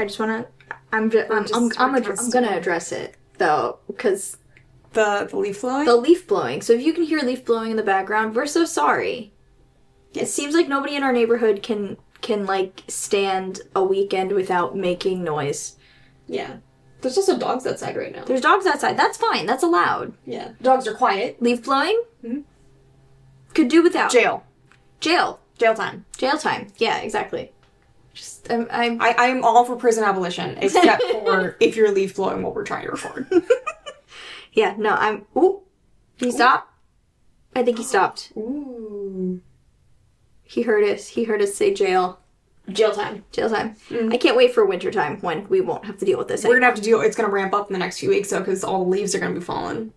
just want to... I'm gonna address it, though, because... The leaf blowing? The leaf blowing. So if you can hear leaf blowing in the background, we're so sorry. Yes. It seems like nobody in our neighborhood can like, stand a weekend without making noise. Yeah. There's also dogs outside right now. There's dogs outside. That's fine. That's allowed. Yeah. Dogs are quiet. Leaf blowing? Mm-hmm. Could do without. Jail. Jail time. Jail time. Yeah, exactly. Just, I'm all for prison abolition, except for if you're leaf blowing while we're trying to record. Yeah, no, Ooh. Did he stop? I think he stopped. Ooh. He heard us. He heard us say jail. Jail time. Jail time. I can't wait for winter time when we won't have to deal with this anymore. We're going to have to it's going to ramp up in the next few weeks, though, because all the leaves are going to be falling.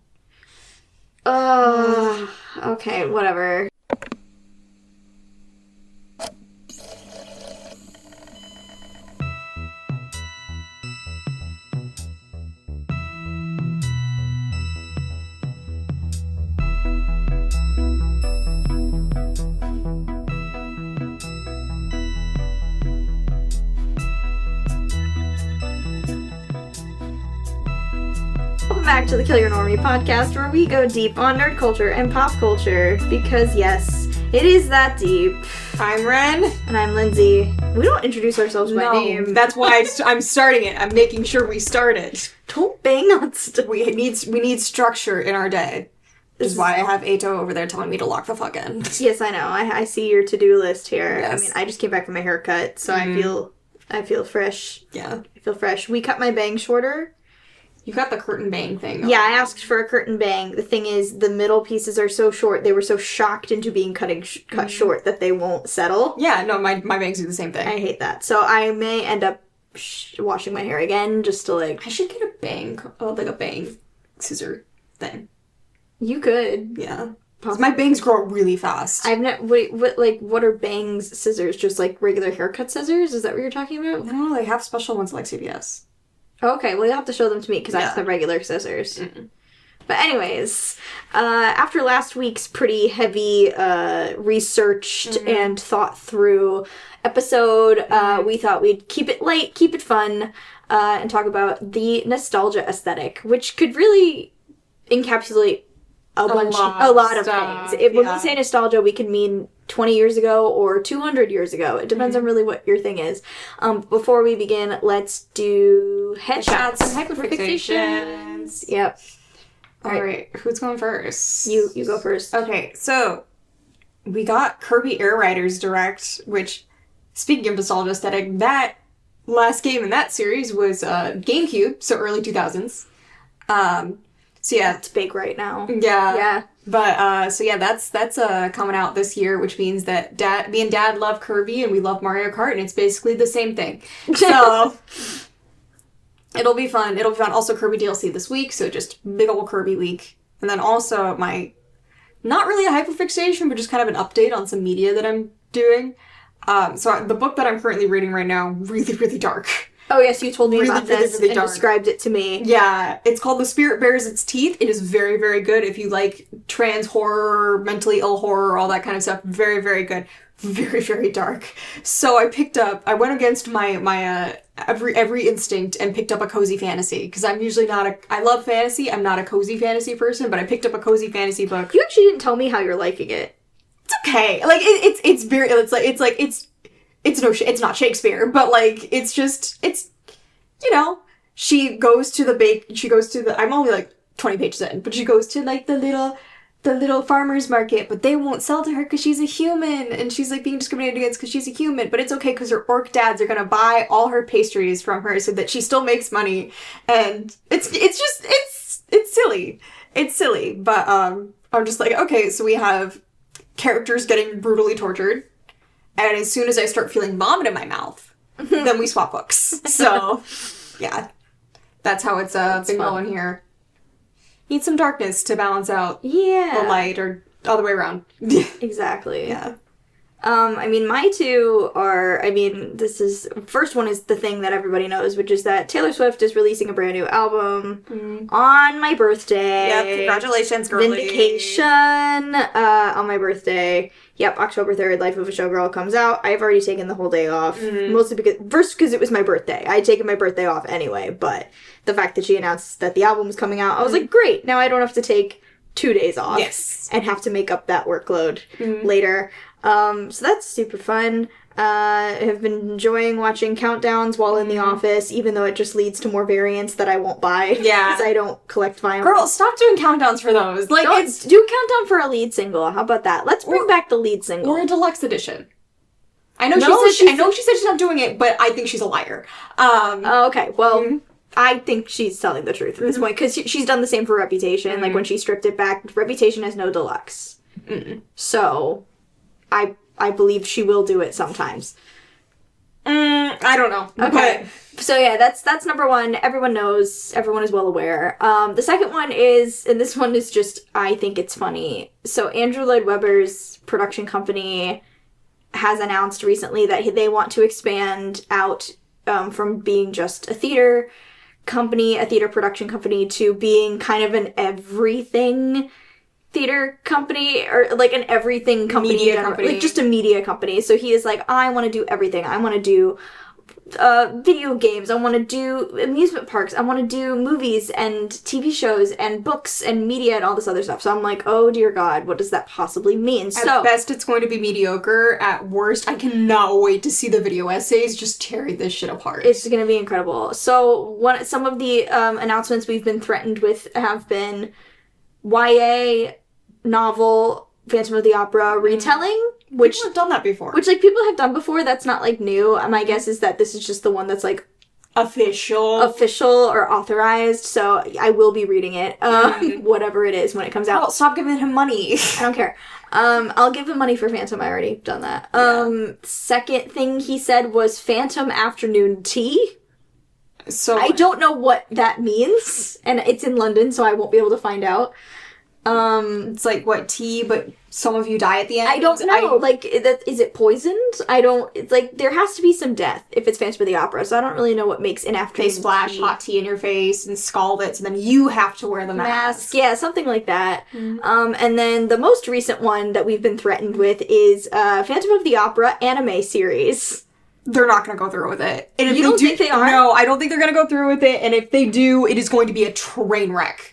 Okay, whatever. Back to the Kill Your Normie podcast, where we go deep on nerd culture and pop culture, because yes, it is that deep. I'm Ren. And I'm Lindsay. We don't introduce ourselves by name. That's why I'm starting it. I'm making sure we start it. Don't bang on stuff. We need structure in our day. This is why I have Ato over there telling me to lock the fuck in. Yes, I know. I see your to-do list here. Yes. I mean, I just came back from my haircut, so I feel fresh. Yeah. I feel fresh. We cut my bangs shorter. You got the curtain bang thing. Yeah, I asked for a curtain bang. The thing is, the middle pieces are so short. They were so shocked into being cut short that they won't settle. Yeah, no, my bangs do the same thing. I hate that. So I may end up washing my hair again just to like... I should get a bang, like a bang scissor thing. You could. Yeah. My bangs grow really fast. What are bangs scissors? Just like regular haircut scissors? Is that what you're talking about? I don't know, they have special ones like CVS. Okay, well, you'll have to show them to me, because I just have regular scissors. Mm-mm. But anyways, after last week's pretty heavy, researched and thought through episode, we thought we'd keep it light, keep it fun, and talk about the nostalgia aesthetic, which could really encapsulate a lot of things. When we say nostalgia, we can mean 20 years ago or 200 years ago. It depends on really what your thing is. Before we begin, let's do headshots and hyperfixations. Yep. All right. Who's going first? You go first. Okay, so we got Kirby Air Riders Direct, which, speaking of nostalgia aesthetic, that last game in that series was GameCube, so early 2000s. So yeah, it's big right now. Yeah. But so yeah, that's coming out this year, which means that me and Dad love Kirby and we love Mario Kart, and it's basically the same thing. So it'll be fun. Also Kirby DLC this week, so just big old Kirby week. And then also my not really a hyperfixation, but just kind of an update on some media that I'm doing. So the book that I'm currently reading right now, really, really dark. Oh, yes, you told me about this and described it to me. Yeah, it's called The Spirit Bears Its Teeth. It is very, very good if you like trans horror, mentally ill horror, all that kind of stuff. Very, very good. Very, very dark. So I went against my every instinct and picked up a cozy fantasy. Because I'm usually I love fantasy, I'm not a cozy fantasy person, but I picked up a cozy fantasy book. You actually didn't tell me how you're liking it. It's okay. Like, it's not Shakespeare, but like it's she goes to the I'm only like 20 pages in, but she goes to like the little farmer's market, but they won't sell to her because she's a human, and she's like being discriminated against because she's a human, but it's okay because her orc dads are gonna buy all her pastries from her so that she still makes money, and it's silly, but I'm just like, okay, so we have characters getting brutally tortured. And as soon as I start feeling vomit in my mouth, then we swap books. So, yeah. That's how it's been going here. Need some darkness to balance out the light, or all the way around. Exactly. Yeah. I mean, my two are, first one is the thing that everybody knows, which is that Taylor Swift is releasing a brand new album on my birthday. Yep, congratulations, girlie. Vindication, on my birthday. Yep, October 3rd, Life of a Showgirl comes out. I've already taken the whole day off, mostly because it was my birthday. I had taken my birthday off anyway, but the fact that she announced that the album was coming out, I was like, great, now I don't have to take 2 days off. Yes. And have to make up that workload later. So that's super fun. I have been enjoying watching countdowns while in the office, even though it just leads to more variants that I won't buy. Yeah. Because I don't collect vinyl. Girl, stop doing countdowns for those. Like, do a countdown for a lead single. How about that? Let's bring back the lead single. Or a deluxe edition. I know she said she's not doing it, but I think she's a liar. Okay, well, I think she's telling the truth at this point, because she's done the same for Reputation. Like, when she stripped it back, Reputation has no deluxe. So, I believe she will do it sometimes. I don't know. Okay. So yeah, that's number one. Everyone knows. Everyone is well aware. The second one is, and this one is just, I think it's funny. So Andrew Lloyd Webber's production company has announced recently that they want to expand out from being just a theater company, a theater production company, to being kind of an everything theater company, or like an everything company, media company, like just a media company. So he is like, I want to do everything. I want to do video games. I want to do amusement parks. I want to do movies and TV shows and books and media and all this other stuff. So I'm like, oh dear God, what does that possibly mean? At best, it's going to be mediocre. At worst, I cannot wait to see the video essays just tear this shit apart. It's going to be incredible. So some of the announcements we've been threatened with have been YA novel Phantom of the Opera retelling, which people have done that before. Which, like, people have done before. That's not, like, new. My guess is that this is just the one that's, like, official or authorized. So I will be reading it, whatever it is when it comes out. Girl, stop giving him money. I don't care. I'll give him money for Phantom. I already done that. Second thing he said was Phantom Afternoon Tea. So I don't know what that means, and it's in London, so I won't be able to find out. It's like, what, tea, but some of you die at the end? I don't know. Is it poisoned? It's like, there has to be some death if it's Phantom of the Opera, so I don't really know what makes an afternoon They splash hot tea in your face and scald it, so then you have to wear the mask. Yeah, something like that. And then the most recent one that we've been threatened with is Phantom of the Opera anime series. They're not going to go through with it. And if you don't think they are? No, I don't think they're going to go through with it, and if they do, it is going to be a train wreck.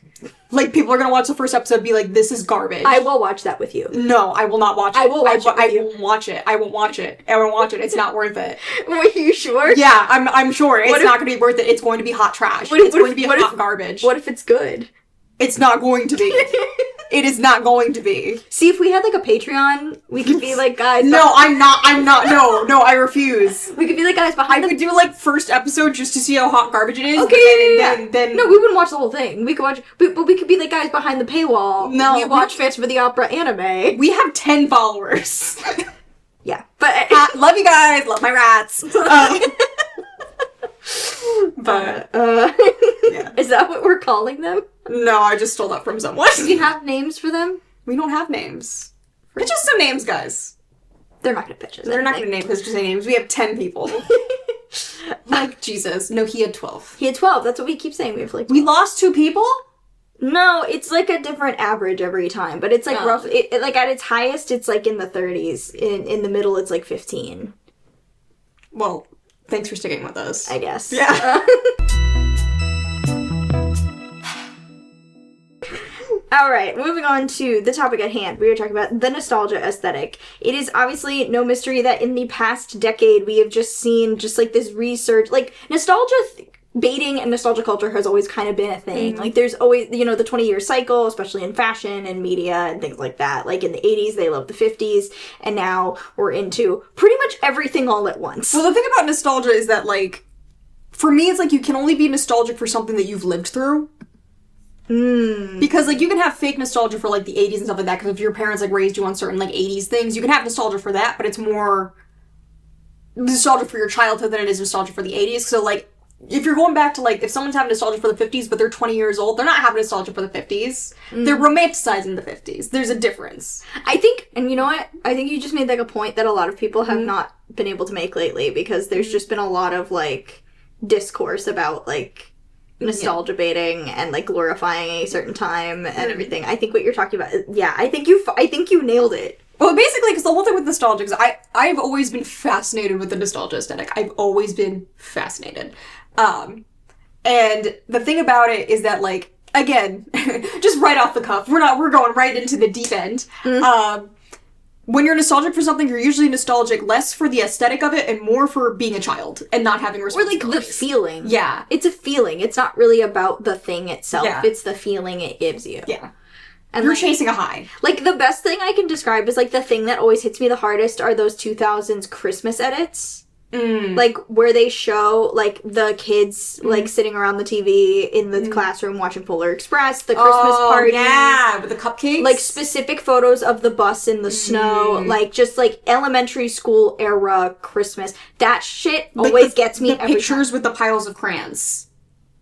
Like, people are going to watch the first episode and be like, this is garbage. I will watch that with you. No, I will not watch it. I will watch it with you. I won't watch it. I won't watch it. I won't watch it. It's not worth it. Are you sure? Yeah, I'm sure. It's not going to be worth it. It's going to be hot trash. It's going to be hot garbage. What if it's good? It's not going to be. It is not going to be. See, if we had, like, a Patreon, we could be like, guys... No, I'm not. No, I refuse. We could be like, guys, behind I would do, like, first episode just to see how hot garbage it is. Okay, then... No, we wouldn't watch the whole thing. We could watch... But we could be like, guys, behind the paywall. No. We watch Phantom of the Opera anime. We have 10 followers. Yeah. But... love you guys. Love my rats. But... yeah. Is that what we're calling them? No, I just stole that from someone. Do you have names for them? We don't have names. Pitch us some names, guys. They're not going to pitch us. They're not going to pitch us any names. We have 10 people. Like, Jesus. No, he had 12. He had 12. That's what we keep saying. We have, like... 12. We lost 2 people? No, it's, like, a different average every time. But it's, like, rough... like, at its highest, it's, like, in the 30s. In the middle, it's, like, 15. Well, thanks for sticking with us. I guess. Yeah. Alright, moving on to the topic at hand. We were talking about the nostalgia aesthetic. It is obviously no mystery that in the past decade we have just seen just like this research, like nostalgia baiting and nostalgia culture has always kind of been a thing. Like there's always, the 20-year cycle, especially in fashion and media and things like that. Like in the 80s, they loved the 50s, and now we're into pretty much everything all at once. Well, the thing about nostalgia is that, like, for me, it's like you can only be nostalgic for something that you've lived through. Because, like, you can have fake nostalgia for, like, the 80s and stuff like that, because if your parents, like, raised you on certain, like, 80s things, you can have nostalgia for that, but it's more nostalgia for your childhood than it is nostalgia for the 80s. So, like, if you're going back to, like, if someone's having nostalgia for the 50s, but they're 20 years old, they're not having nostalgia for the 50s. They're romanticizing the 50s. There's a difference. I think, and you know what? I think you just made, like, a point that a lot of people have not been able to make lately, because there's just been a lot of, like, discourse about, like, nostalgia baiting and, like, glorifying a certain time and everything. I think what you're talking about, I think you nailed it. Well, basically, because the whole thing with nostalgia, because I've always been fascinated with the nostalgia aesthetic. I've always been fascinated. And the thing about it is that, like, again, just right off the cuff, we're going right into the deep end. When you're nostalgic for something, you're usually nostalgic less for the aesthetic of it and more for being a child and not having responsibilities. Or, like, the feeling. Yeah. It's a feeling. It's not really about the thing itself. Yeah. It's the feeling it gives you. Yeah. And you're like, chasing a high. Like, the best thing I can describe is, like, the thing that always hits me the hardest are those 2000s Christmas edits. Like, where they show, like, the kids, like, sitting around the TV in the classroom watching Polar Express, the Christmas party. Yeah, with the cupcakes. Like, specific photos of the bus in the snow. Like, just, like, elementary school era Christmas. That shit always gets me every time. Pictures with the piles of crayons.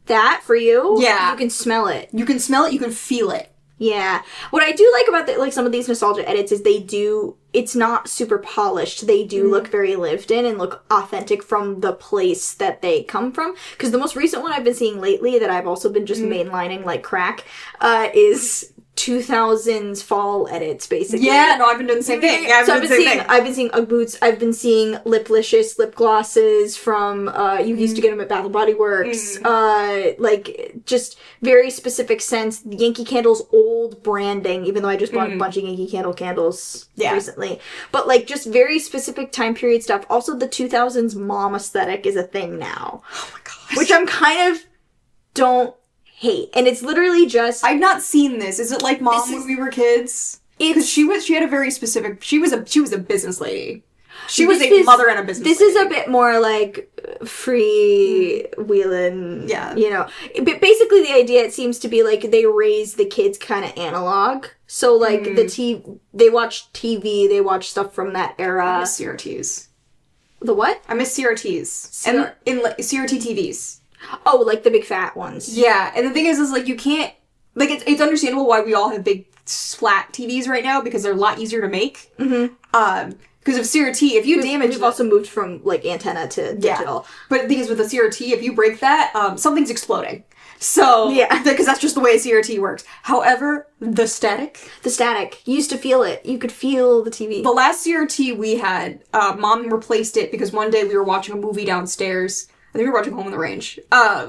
That, for you? Yeah. You can smell it. You can smell it, you can feel it. Yeah. What I do like about like some of these nostalgia edits is it's not super polished. They do look very lived in and look authentic from the place that they come from. Because the most recent one I've been seeing lately that I've also been just mainlining like crack is 2000s fall edits, basically. Yeah, no, I've been doing the same thing. Yeah, I've been seeing Ugg boots. I've been seeing Liplicious lip glosses from, you used to get them at Bath & Body Works. Like, just very specific scents. Yankee Candle's old branding, even though I just bought a bunch of Yankee Candle candles recently. But, like, just very specific time period stuff. Also, the 2000s mom aesthetic is a thing now. Oh my gosh. Which I'm kind of don't hate. And it's literally just... I've not seen this. Is it like Mom when we were kids? Because she had a very specific... She was a business lady. She was a mother and a business lady. This is a bit more like free-wheeling, you know. But basically the idea, it seems to be like they raise the kids kind of analog. So like they watch TV, they watch stuff from that era. I miss CRTs. The what? I miss CRTs. And CRT TVs. Oh, like the big fat ones. Yeah, and the thing is like you can't... Like, it's understandable why we all have big flat TVs right now, because they're a lot easier to make. Because of CRT, if you damage... We've also moved from, like, antenna to digital. But the thing is, with a CRT, if you break that, something's exploding. So... Yeah. Because that's just the way a CRT works. However, the static... The static. You used to feel it. You could feel the TV. The last CRT we had, Mom replaced it because one day we were watching a movie downstairs... I think we were watching Home on the Range.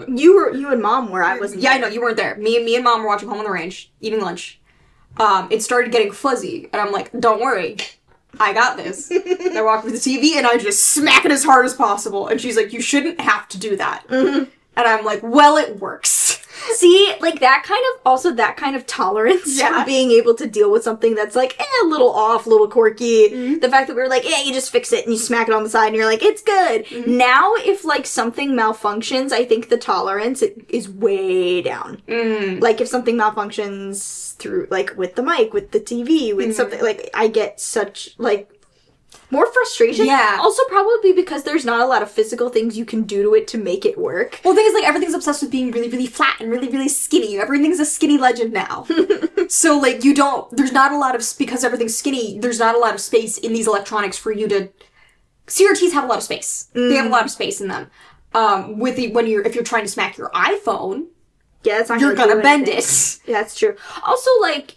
You and Mom were. I wasn't. Yeah, I know you weren't there. Me and Mom were watching Home on the Range, eating lunch. It started getting fuzzy, and I'm like, "Don't worry, I got this." And I walked with the TV, and I just smack it as hard as possible. And she's like, "You shouldn't have to do that." And I'm like, "Well, it works." See, like that kind of tolerance for being able to deal with something that's like a little off, a little quirky. The fact that we were like, you just fix it and you smack it on the side and you're like, it's good. Now, if like something malfunctions, I think the tolerance is way down. Like if something malfunctions through, like with the mic, with the TV, with something, like I get such like more frustration. Yeah. Also probably because there's not a lot of physical things you can do to it to make it work. Well, the thing is, like, everything's obsessed with being really, really flat and really, really skinny. Everything's a skinny legend now. So, like, there's not a lot of, because everything's skinny, there's not a lot of space in these electronics for you to... CRTs have a lot of space. They have a lot of space in them. If you're trying to smack your iPhone... Yeah, it's not you're gonna bend it. Yeah, that's true. Also, like,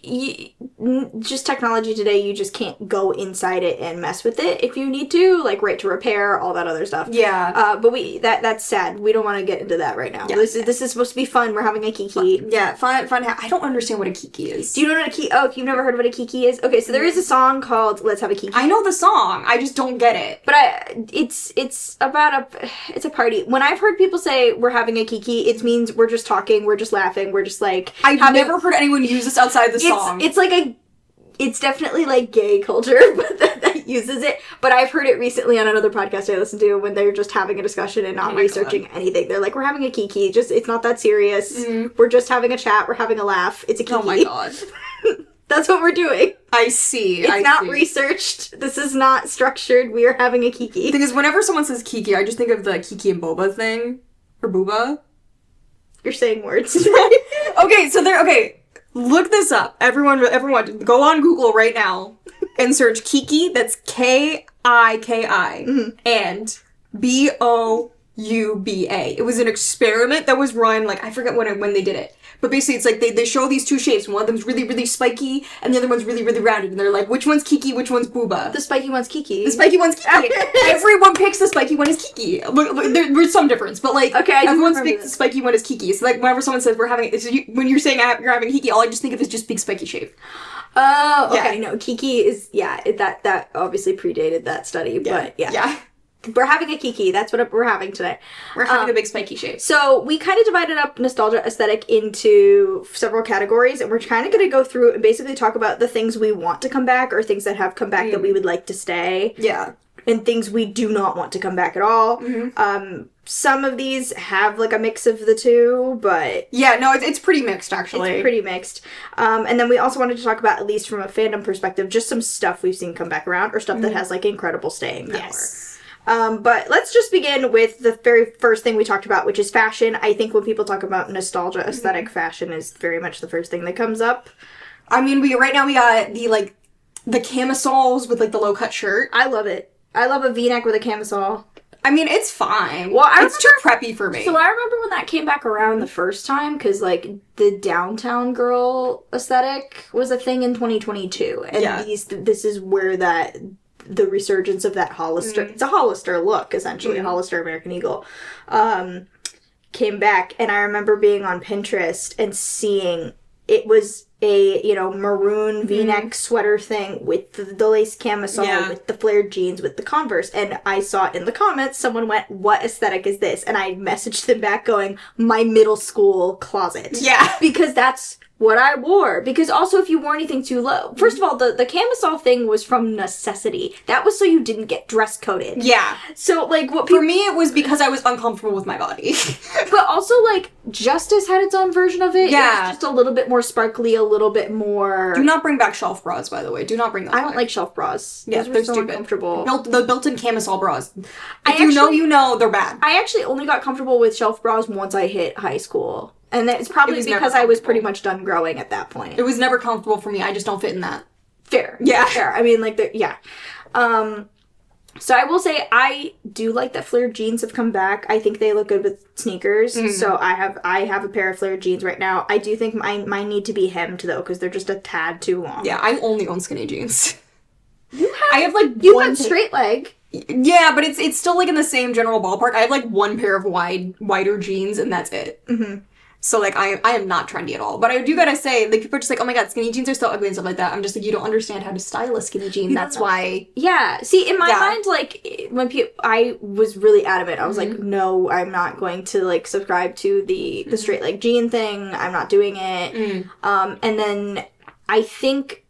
just technology today, you just can't go inside it and mess with it if you need to, like, right to repair, all that other stuff. Yeah. But that's sad. We don't want to get into that right now. Yeah. This is supposed to be fun. We're having a kiki. Fun. I don't understand what a kiki is. Do you know what a kiki? Oh, you've never heard what a kiki is? Okay, so there is a song called "Let's Have a Kiki." I know the song. I just don't get it. But it's about it's a party. When I've heard people say we're having a kiki, it means we're just talking. We're just laughing. We're just like... I've never heard anyone use this outside the song. It's definitely like gay culture that uses it. But I've heard it recently on another podcast I listened to when they're just having a discussion and not researching anything. They're like, we're having a kiki. It's not that serious. We're just having a chat. We're having a laugh. It's a kiki. Oh my god. That's what we're doing. I see. It's not researched. This is not structured. We are having a kiki. The thing is, whenever someone says kiki, I just think of the Kiki and Boba thing. Or booba? You're saying words. Okay. Look this up. Everyone, go on Google right now and search Kiki. That's Kiki. And Bouba. It was an experiment that was run, like, I forget when they did it. But basically, it's like they show these two shapes, and one of them's really, really spiky, and the other one's really, really rounded. And they're like, which one's Kiki, which one's Booba? The spiky one's Kiki. The spiky one's Kiki. Everyone picks the spiky one as Kiki. There's some difference, but, like, everyone picks the spiky one as Kiki. So, like, whenever someone says when you're saying you're having Kiki, all I just think of is just big spiky shape. Oh, okay. Yeah. No, Kiki is, that obviously predated that study, but yeah. We're having a Kiki. That's what we're having today. We're having a big spiky shape. So we kind of divided up nostalgia aesthetic into several categories, and we're kind of going to go through and basically talk about the things we want to come back or things that have come back that we would like to stay. Yeah. And things we do not want to come back at all. Mm-hmm. Some of these have, like, a mix of the two, but... Yeah, no, it's pretty mixed, actually. It's pretty mixed. And then we also wanted to talk about, at least from a fandom perspective, just some stuff we've seen come back around, or stuff that has, like, incredible staying power. Yes. But let's just begin with the very first thing we talked about, which is fashion. I think when people talk about nostalgia aesthetic, fashion is very much the first thing that comes up. I mean, right now we got the camisoles with, like, the low-cut shirt. I love it. I love a V-neck with a camisole. I mean, it's fine. Well, it's too preppy for me. So I remember when that came back around the first time, because, like, the downtown girl aesthetic was a thing in 2022. And this is where the resurgence of that Hollister, it's a Hollister look, essentially, a Hollister American Eagle, came back. And I remember being on Pinterest and seeing it was a, maroon V-neck sweater thing with the lace camisole, with the flared jeans, with the Converse. And I saw in the comments, someone went, "What aesthetic is this?" And I messaged them back going, "My middle school closet." Yeah. Because that's what I wore. Because also, if you wore anything too low... First of all, the camisole thing was from necessity. That was so you didn't get dress coded. Yeah. So, like, what For me, it was because I was uncomfortable with my body. But also, like, Justice had its own version of it. Yeah. It was just a little bit more sparkly, a little bit more... Do not bring back shelf bras, by the way. Do not bring them I don't like shelf bras. Yeah, they're so uncomfortable. The built-in camisole bras. If you know, they're bad. I actually only got comfortable with shelf bras once I hit high school. And it's probably because I was pretty much done growing at that point. It was never comfortable for me. I just don't fit in that. Fair. Yeah. Fair. I mean, like, so I will say I do like that flared jeans have come back. I think they look good with sneakers. Mm-hmm. So I have a pair of flared jeans right now. I do think mine need to be hemmed, though, because they're just a tad too long. Yeah, I only own skinny jeans. You've got straight leg. Yeah, but it's still, like, in the same general ballpark. I have, like, one pair of wider jeans, and that's it. Mm-hmm. So, like, I am not trendy at all. But I do gotta say, like, people are just like, "Oh my god, skinny jeans are so ugly," and stuff like that. I'm just like, you don't understand how to style a skinny jean. That's why... Yeah. See, in my mind, like, when I was really adamant. I was like, no, I'm not going to, like, subscribe to the straight leg jean thing. I'm not doing it. And then I think...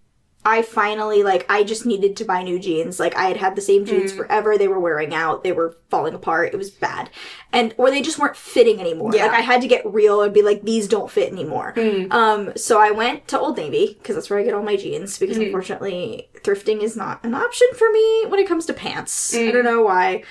I finally, like, I just needed to buy new jeans. Like, I had the same jeans forever. They were wearing out. They were falling apart. It was bad. Or they just weren't fitting anymore. Yeah. Like, I had to get real and be like, these don't fit anymore. So I went to Old Navy, because that's where I get all my jeans, because unfortunately, thrifting is not an option for me when it comes to pants. I don't know why.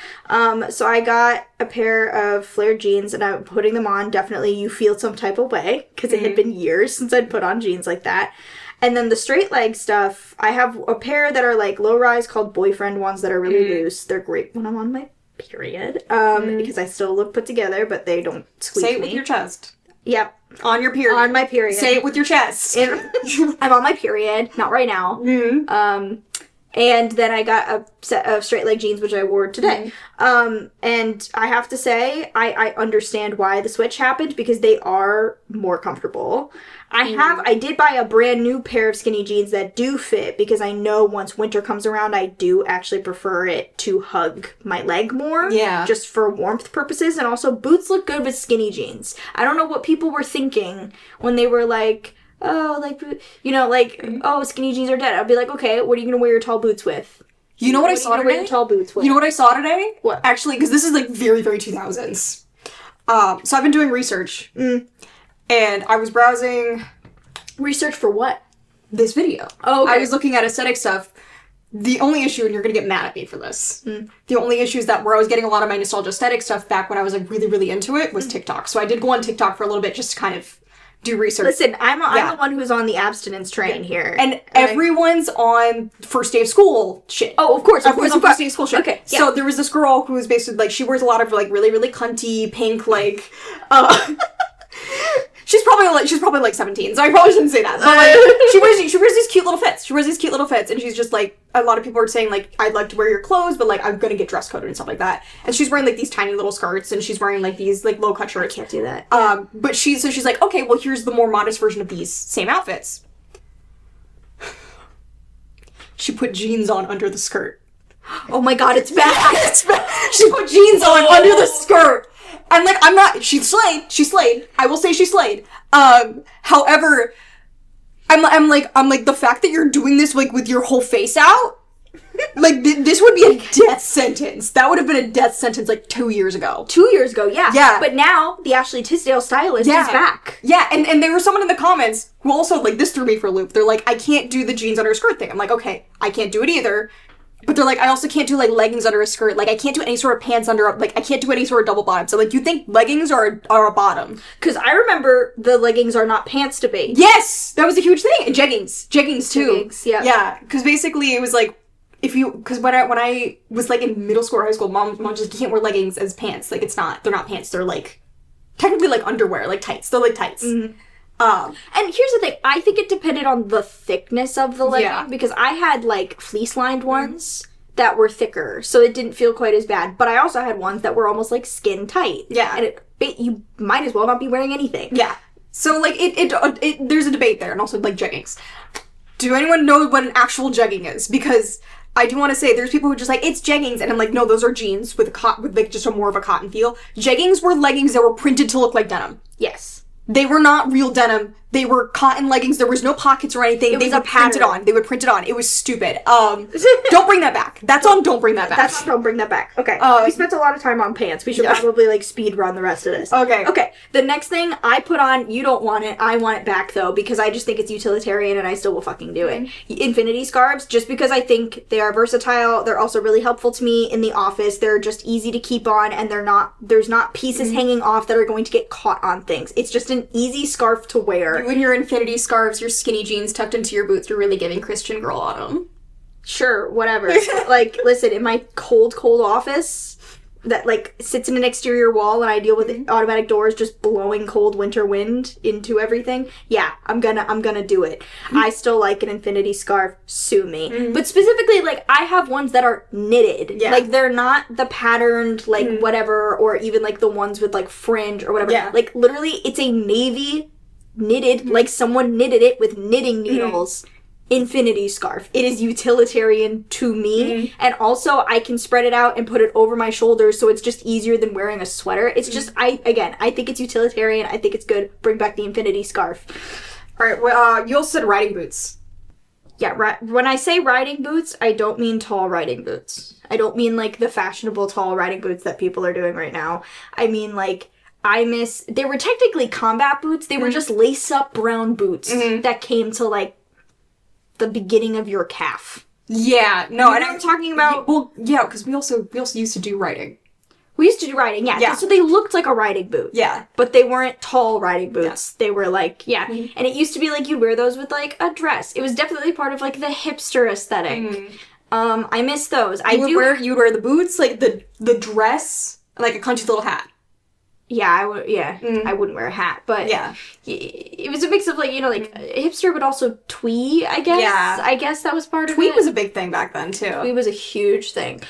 So I got a pair of flared jeans, and I'm putting them on. Definitely, you feel some type of way, because it had been years since I'd put on jeans like that. And then the straight leg stuff, I have a pair that are, like, low-rise called boyfriend ones that are really loose. They're great when I'm on my period, because I still look put together, but they don't squeeze me. Say it with your chest. Yep. On your period. On my period. Say it with your chest. I'm on my period. Not right now. And then I got a set of straight leg jeans, which I wore today. And I have to say, I understand why the switch happened, because they are more comfortable. I did buy a brand new pair of skinny jeans that do fit, because I know once winter comes around, I do actually prefer it to hug my leg more. Yeah. Just for warmth purposes. And also, boots look good with skinny jeans. I don't know what people were thinking when they were like, oh, like, oh, skinny jeans are dead. I'd be like, okay, what are you going to wear your tall boots with? You know what I saw today? Wear your tall boots with? You know what I saw today? What? Actually, because this is, like, very, very 2000s. So I've been doing research. And I was browsing... Research for what? This video. Oh, okay. I was looking at aesthetic stuff the only issue, and you're gonna get mad at me for this, the only issue is that where I was getting a lot of my nostalgia aesthetic stuff back when I was like really, really into it was TikTok. So I did go on TikTok for a little bit just to kind of do research. Listen, I'm the one who's on the abstinence train here. And everyone's on first day of school shit. Oh, of course. Everyone's on first day of school shit. Okay. Yeah. So there was this girl who was basically like, she wears a lot of like really, really cunty pink, like, she's probably like 17, so I probably shouldn't say that. But like, she wears these cute little fits. She wears these cute little fits, and she's just like, a lot of people are saying like, I'd like to wear your clothes, but like I'm gonna get dress coded and stuff like that. And she's wearing like these tiny little skirts, and she's wearing like these like low cut shirts. I can't do that. But she's like, okay, well here's the more modest version of these same outfits. She put jeans on under the skirt. Oh my god, it's bad. It's bad. She put jeans on under the skirt. And like, I'm not, she slayed. I will say she slayed. However, I'm like, the fact that you're doing this, like, with your whole face out, like, this would be a death sentence. That would have been a death sentence, like, 2 years ago. 2 years ago, yeah. Yeah. But now, the Ashley Tisdale stylist is back. Yeah, and there was someone in the comments who also, like, this threw me for a loop. They're like, I can't do the jeans under a skirt thing. I'm like, okay, I can't do it either. But they're like, I also can't do, like, leggings under a skirt. Like, I can't do any sort of pants under, like, I can't do any sort of double bottom. So, like, you think leggings are a bottom. Because I remember the leggings are not pants debate. Yes! That was a huge thing. And jeggings. Jeggings, too. Jeggings, yeah. Yeah, because basically it was, like, because when I was, like, in middle school or high school, mom just, you can't wear leggings as pants. Like, they're not pants. They're, like, technically, like, underwear. Like, tights. They're, like, tights. Mm-hmm. And here's the thing, I think it depended on the thickness of the legging, because I had, like, fleece-lined ones that were thicker, so it didn't feel quite as bad, but I also had ones that were almost, like, skin tight. Yeah. And you might as well not be wearing anything. Yeah. So, like, there's a debate there, and also, like, jeggings. Do anyone know what an actual jegging is? Because I do want to say, there's people who are just like, it's jeggings, and I'm like, no, those are jeans with like, just a more of a cotton feel. Jeggings were leggings that were printed to look like denim. Yes. They were not real denim. They were cotton leggings. There was no pockets or anything. They would print it on. They would print it on. It was stupid. Don't bring that back. That's on Don't Bring That Back. That's on Don't Bring That Back. Okay. We spent a lot of time on pants. We should probably, like, speed run the rest of this. Okay. Okay. The next thing I put on, you don't want it. I want it back, though, because I just think it's utilitarian and I still will fucking do it. Infinity scarves, just because I think they are versatile. They're also really helpful to me in the office. They're just easy to keep on, and there's not pieces hanging off that are going to get caught on things. It's just an easy scarf to wear. When your infinity scarves, your skinny jeans tucked into your boots, you're really giving Christian girl autumn. Sure, whatever. Like, listen, in my cold office that, like, sits in an exterior wall and I deal with automatic doors just blowing cold winter wind into everything, yeah, I'm gonna do it. I still like an infinity scarf, sue me. But specifically, like, I have ones that are knitted. Yeah. Like, they're not the patterned, like, whatever, or even, like, the ones with, like, fringe or whatever. Yeah. Like, literally, it's a navy knitted, like, someone knitted it with knitting needles. Infinity scarf. It is utilitarian to me, and also I can spread it out and put it over my shoulders, so it's just easier than wearing a sweater. It's just, I think it's utilitarian. I think it's good. Bring back the infinity scarf. All right, well, you also said riding boots. Yeah, when I say riding boots, I don't mean tall riding boots. I don't mean, like, the fashionable tall riding boots that people are doing right now. I mean, like, they were technically combat boots. They were just lace-up brown boots that came to, like, the beginning of your calf. Yeah, no, You know what I'm talking about? Well, yeah, because we also used to do riding. We used to do riding, yeah. So they looked like a riding boot. Yeah. But they weren't tall riding boots. Yeah. They were like, and it used to be like you'd wear those with, like, a dress. It was definitely part of, like, the hipster aesthetic. I miss those. You would wear the boots, like the dress, and, like, a crunchy little hat. Yeah, I would. Yeah, I wouldn't wear a hat, but it was a mix of, like, you know, like, hipster, but also twee. I guess. Yeah, I guess that was part of it. Twee was a big thing back then too. Twee was a huge thing.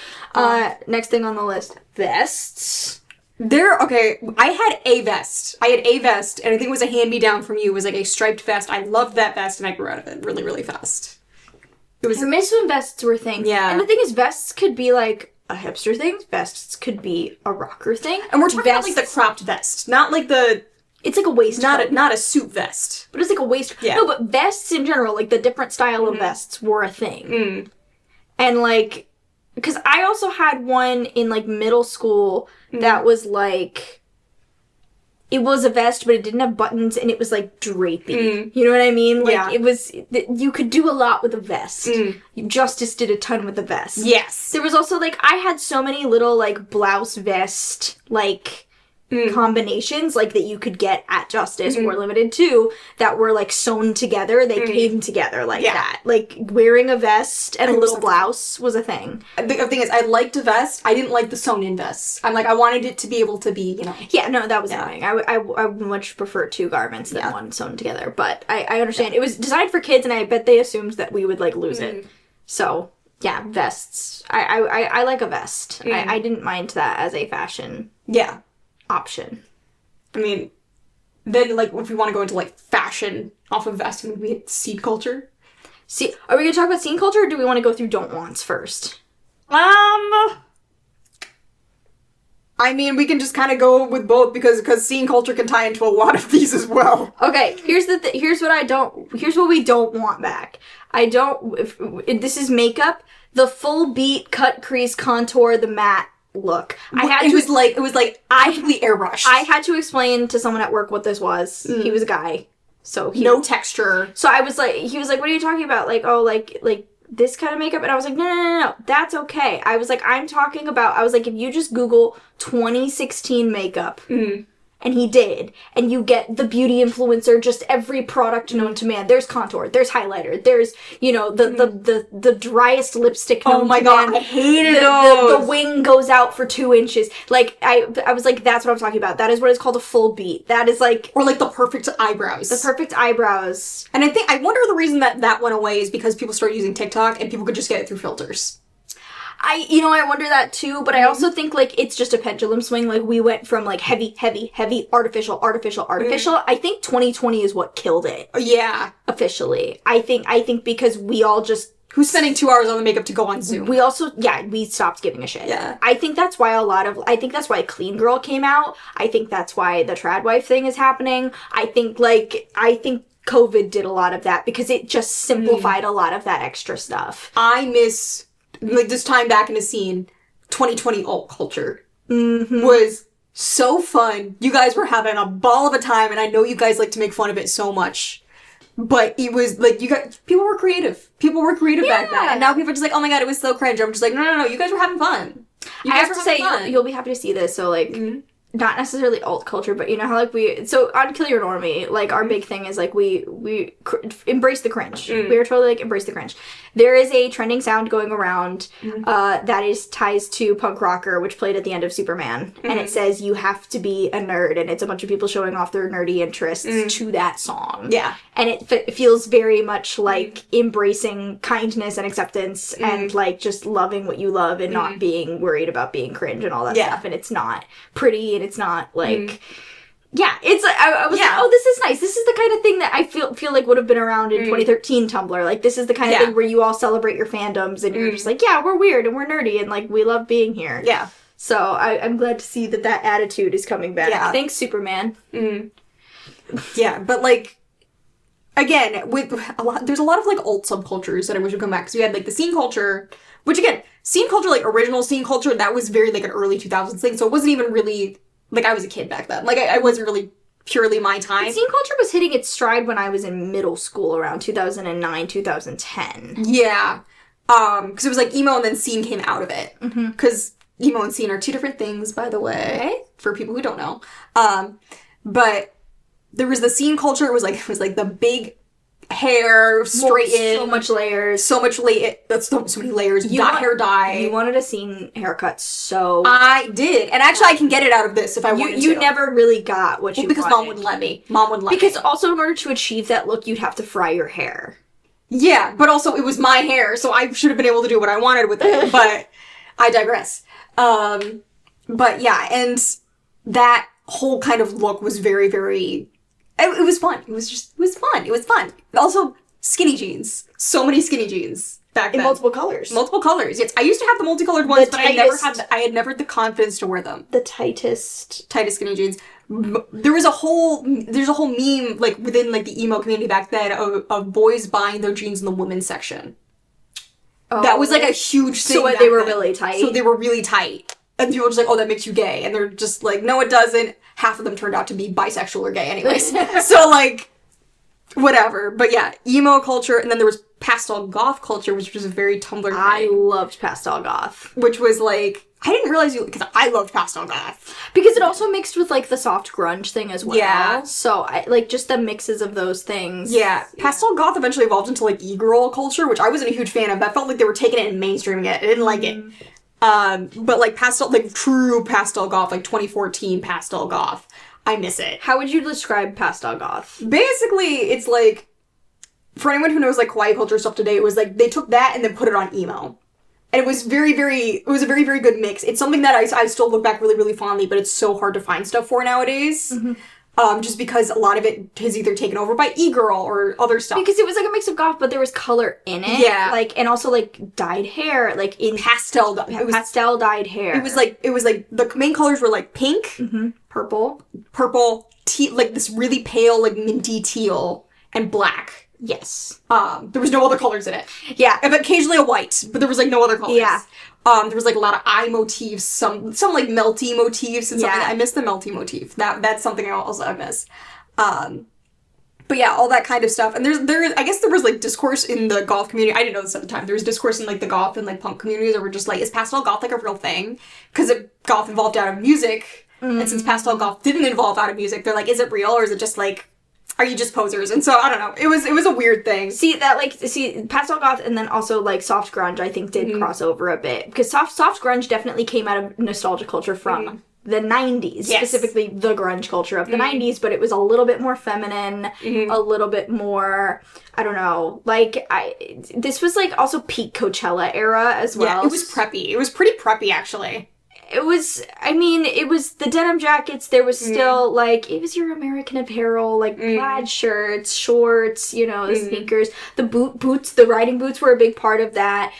Next thing on the list, vests. I had a vest, and I think it was a hand-me-down from you. It was, like, a striped vest. I loved that vest, and I grew out of it really, really fast. I miss when vests were a thing. Yeah, and the thing is, vests could be, like, a hipster thing. Vests could be a rocker thing. And we're talking about, like, the cropped vest, not like the... It's like a waistcoat. Not a suit vest. But it's like a waistcoat. Yeah. No, but vests in general, like, the different style of vests were a thing. And, like, because I also had one in, like, middle school that was, like... it was a vest, but it didn't have buttons, and it was, like, drapey. You know what I mean? Like, it was... You could do a lot with a vest. Justice did a ton with a vest. Yes. There was also, like, I had so many little, like, blouse vest, like... combinations like that you could get at Justice or Limited too that were like sewn together. They came together like that. Like wearing a vest and a little blouse was a thing. The thing is, I liked a vest. I didn't like the sewn in vests. I'm like, I wanted it to be able to be, you know. Yeah, no, that was annoying. I would much prefer two garments than one sewn together. But I understand. It was designed for kids, and I bet they assumed that we would like lose it. So yeah, vests. I like a vest. I didn't mind that as a fashion. Yeah. Option. I mean, then, like, if we want to go into, like, fashion off of vest, we hit scene culture. See, are we going to talk about scene culture, or do we want to go through don't wants first? I mean, we can just kind of go with both, because scene culture can tie into a lot of these as well. Okay, here's what we don't want back. This is makeup, the full beat, cut, crease, contour, the matte look. It was like completely airbrushed. I had to explain to someone at work what this was. He was a guy, so no texture. So I was like, he was like, "What are you talking about? Like, oh, like this kind of makeup?" And I was like, "No, that's okay." I was like, "I'm talking about." I was like, "If you just Google 2016 makeup." And he did. And you get the beauty influencer, just every product known to man. There's contour, there's highlighter, there's, you know, the driest lipstick known to man. Oh my god, I hated those! The wing goes out for 2 inches. Like, I was like, that's what I'm talking about. That is what is called a full beat. That is like... Or like the perfect eyebrows. The perfect eyebrows. And I wonder the reason that went away is because people started using TikTok and people could just get it through filters. I wonder that too, but I also think, like, it's just a pendulum swing. Like, we went from, like, heavy, artificial. I think 2020 is what killed it. Yeah. Officially. I think because we all just... Who's spending 2 hours on the makeup to go on Zoom? We also, we stopped giving a shit. Yeah. I think that's why that's why Clean Girl came out. I think that's why the trad wife thing is happening. I think COVID did a lot of that because it just simplified a lot of that extra stuff. I miss... like, this time back in the scene, 2020 alt culture was so fun. You guys were having a ball of a time, and I know you guys like to make fun of it so much. But it was, like, people were creative. People were creative back then. And now people are just like, oh my god, it was so cringe. I'm just like, no, you guys were having fun. I have to say, you'll be happy to see this, so, like... Not necessarily alt culture, but you know how, like, so on Kill Your Normie, like, our big thing is, like, we embrace the cringe. We are totally, like, embrace the cringe. There is a trending sound going around that ties to punk rocker, which played at the end of Superman, and it says, "You have to be a nerd," and it's a bunch of people showing off their nerdy interests to that song. Yeah. And it feels very much like embracing kindness and acceptance and, like, just loving what you love and not being worried about being cringe and all that stuff, and it's not pretty, and it's not, like... Yeah, it's like, I was like, oh, this is nice. This is the kind of thing that I feel like would have been around in 2013 Tumblr. Like, this is the kind of thing where you all celebrate your fandoms and you're just like, yeah, we're weird and we're nerdy and, like, we love being here. Yeah. So I'm glad to see that attitude is coming back. Yeah. Thanks, Superman. Yeah, but, like, again, there's a lot of, like, alt subcultures that I wish would come back. Because we had, like, the scene culture, which, again, scene culture, like, original scene culture, that was very, like, an early 2000s thing. So it wasn't even really... Like, I was a kid back then. Like, I wasn't really purely my time. Scene culture was hitting its stride when I was in middle school around 2009, 2010. Yeah. Because it was, like, emo and then scene came out of it. Because emo and scene are two different things, by the way, for people who don't know. But there was the scene culture. It was like the big... hair, straightened. So much layers. That's so many layers. Hair dye. You wanted a scene haircut so... I did. And actually, I can get it out of this if I wanted to. You never really got what you because wanted. Mom wouldn't let me. Because also, in order to achieve that look, you'd have to fry your hair. Yeah, but also, it was my hair, so I should have been able to do what I wanted with it. But I digress. But yeah, and that whole kind of look was very, very... It was fun. It was fun. Also, skinny jeans. So many skinny jeans back then. In multiple colors. Yes. I used to have the multicolored ones, but I had never had the confidence to wear them. The tightest skinny jeans. There's a whole meme, like, within, like, the emo community back then of boys buying their jeans in the women's section. Oh. That was, like, a huge thing. So they were really tight? So they were really tight. And people are just like, oh, that makes you gay. And they're just like, no, it doesn't. Half of them turned out to be bisexual or gay anyways. So, like, whatever. But yeah, emo culture. And then there was pastel goth culture, which was a very Tumblr thing. I loved pastel goth. Which was like, I didn't realize you, because I loved pastel goth. Because it also mixed with, like, the soft grunge thing as well. Yeah. So, like, just the mixes of those things. Yeah. Pastel goth eventually evolved into, like, e-girl culture, which I wasn't a huge fan of. That felt like they were taking it and mainstreaming it. I didn't like it. But, like, pastel, like, true pastel goth, like, 2014 pastel goth, I miss it. How would you describe pastel goth? Basically, it's, like, for anyone who knows, like, kawaii culture stuff today, it was, like, they took that and then put it on emo. And it was very, very good mix. It's something that I still look back really, really fondly, but it's so hard to find stuff for nowadays. Just because a lot of it is either taken over by e-girl or other stuff. Because it was like a mix of goth, but there was color in it. Yeah. Like, and also like dyed hair, like in Pastel dyed hair. It was like the main colors were like pink, purple, like this really pale, like minty teal, and black. Yes. There was no other colors in it. Yeah. And occasionally a white, but there was like no other colors. Yeah. There was like a lot of eye motifs, some like melty motifs and something. Yeah. I miss the melty motif. That's something I miss. But yeah, all that kind of stuff. And I guess there was like discourse in the goth community. I didn't know this at the time. There was discourse in like the goth and like punk communities that were just like, is pastel goth like a real thing? Because goth evolved out of music. And since pastel goth didn't evolve out of music, they're like, is it real or is it just like, are you just posers? And so, I don't know. It was a weird thing. See, pastel goth and then also, like, soft grunge, I think, did cross over a bit. Because soft grunge definitely came out of nostalgia culture from the 90s. Yes. Specifically, the grunge culture of the 90s. But it was a little bit more feminine. A little bit more, I don't know. Like, this was, like, also peak Coachella era as well. Yeah, it was preppy. It was pretty preppy, actually. It was the denim jackets, there was still, like, it was your American Apparel, like, plaid shirts, shorts, you know, the sneakers, the boots, the riding boots were a big part of that,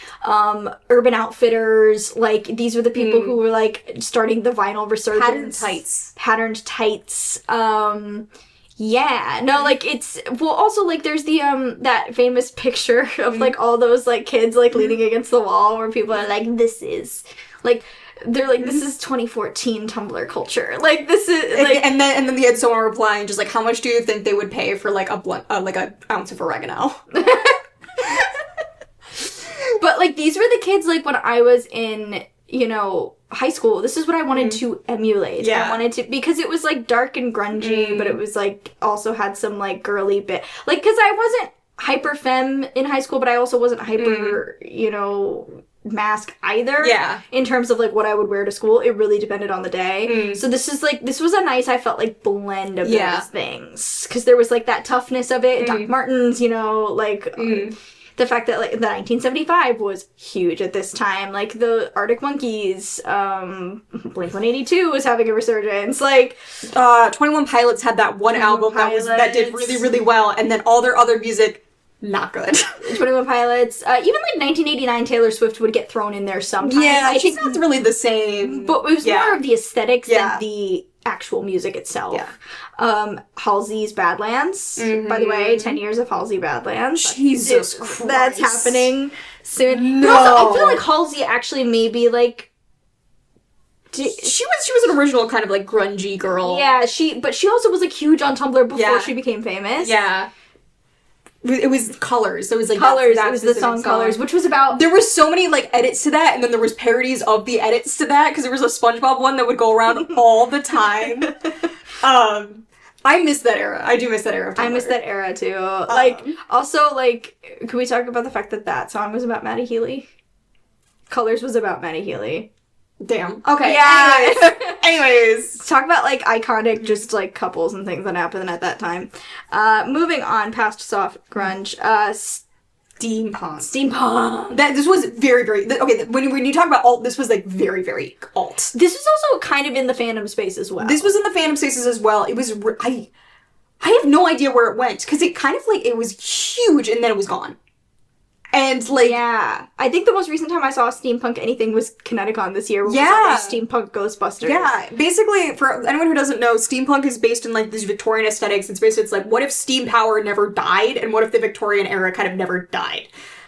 Urban Outfitters, like, these were the people who were, like, starting the vinyl resurgence. Patterned tights. Yeah, no, like, it's, well, also, like, there's the, that famous picture of, like, all those, like, kids, like, leaning against the wall where people are like, this is, like, they're like, this is 2014 Tumblr culture. Like, this is, like... And then they had someone replying, just like, how much do you think they would pay for, like, an ounce of oregano? But, like, these were the kids, like, when I was in, you know, high school. This is what I wanted to emulate. Yeah. I wanted to... Because it was, like, dark and grungy, but it was, like, also had some, like, girly bit... Like, because I wasn't hyper femme in high school, but I also wasn't hyper, you know... mask either. Yeah. In terms of, like, what I would wear to school. It really depended on the day. So this was a nice, I felt like, blend of those things. Because there was, like, that toughness of it. Doc Martens, you know, like, the fact that, like, the 1975 was huge at this time. Like, the Arctic Monkeys, Blink-182 was having a resurgence. Like, 21 Pilots had that one album that did really, really well. And then all their other music, not good. 21 Pilots. Even, like, 1989 Taylor Swift would get thrown in there sometimes. Yeah, she's not really the same. But it was more of the aesthetics than the actual music itself. Yeah. Halsey's Badlands. By the way, 10 years of Halsey Badlands. Jesus Christ. That's happening soon. No. But also, I feel like Halsey actually maybe, like... She was an original kind of, like, grungy girl. Yeah, but she also was, like, huge on Tumblr before she became famous. Yeah. It was Colors. It was like Colors. It was the song Colors, which was about... There were so many, like, edits to that, and then there was parodies of the edits to that, because there was a SpongeBob one that would go around all the time. I miss that era. I do miss that era of Tumblr. I miss that era, too. Like, also, like, can we talk about the fact that song was about Maddie Healy? Colors was about Maddie Healy. Damn. Okay. Yeah. Anyways. Talk about, like, iconic just, like, couples and things that happened at that time. Moving on past soft grunge. Steampunk. This was very, very... Okay, when you talk about alt, this was, like, very, very alt. This was also kind of in the fandom space as well. This was in the fandom spaces as well. It was... I have no idea where it went, because it kind of, like, it was huge, and then it was gone. And, like... Yeah. I think the most recent time I saw steampunk anything was Kineticon this year. Where we saw, like, steampunk Ghostbusters. Yeah. Basically, for anyone who doesn't know, steampunk is based in, like, these Victorian aesthetics. It's like, what if steam power never died? And what if the Victorian era kind of never died?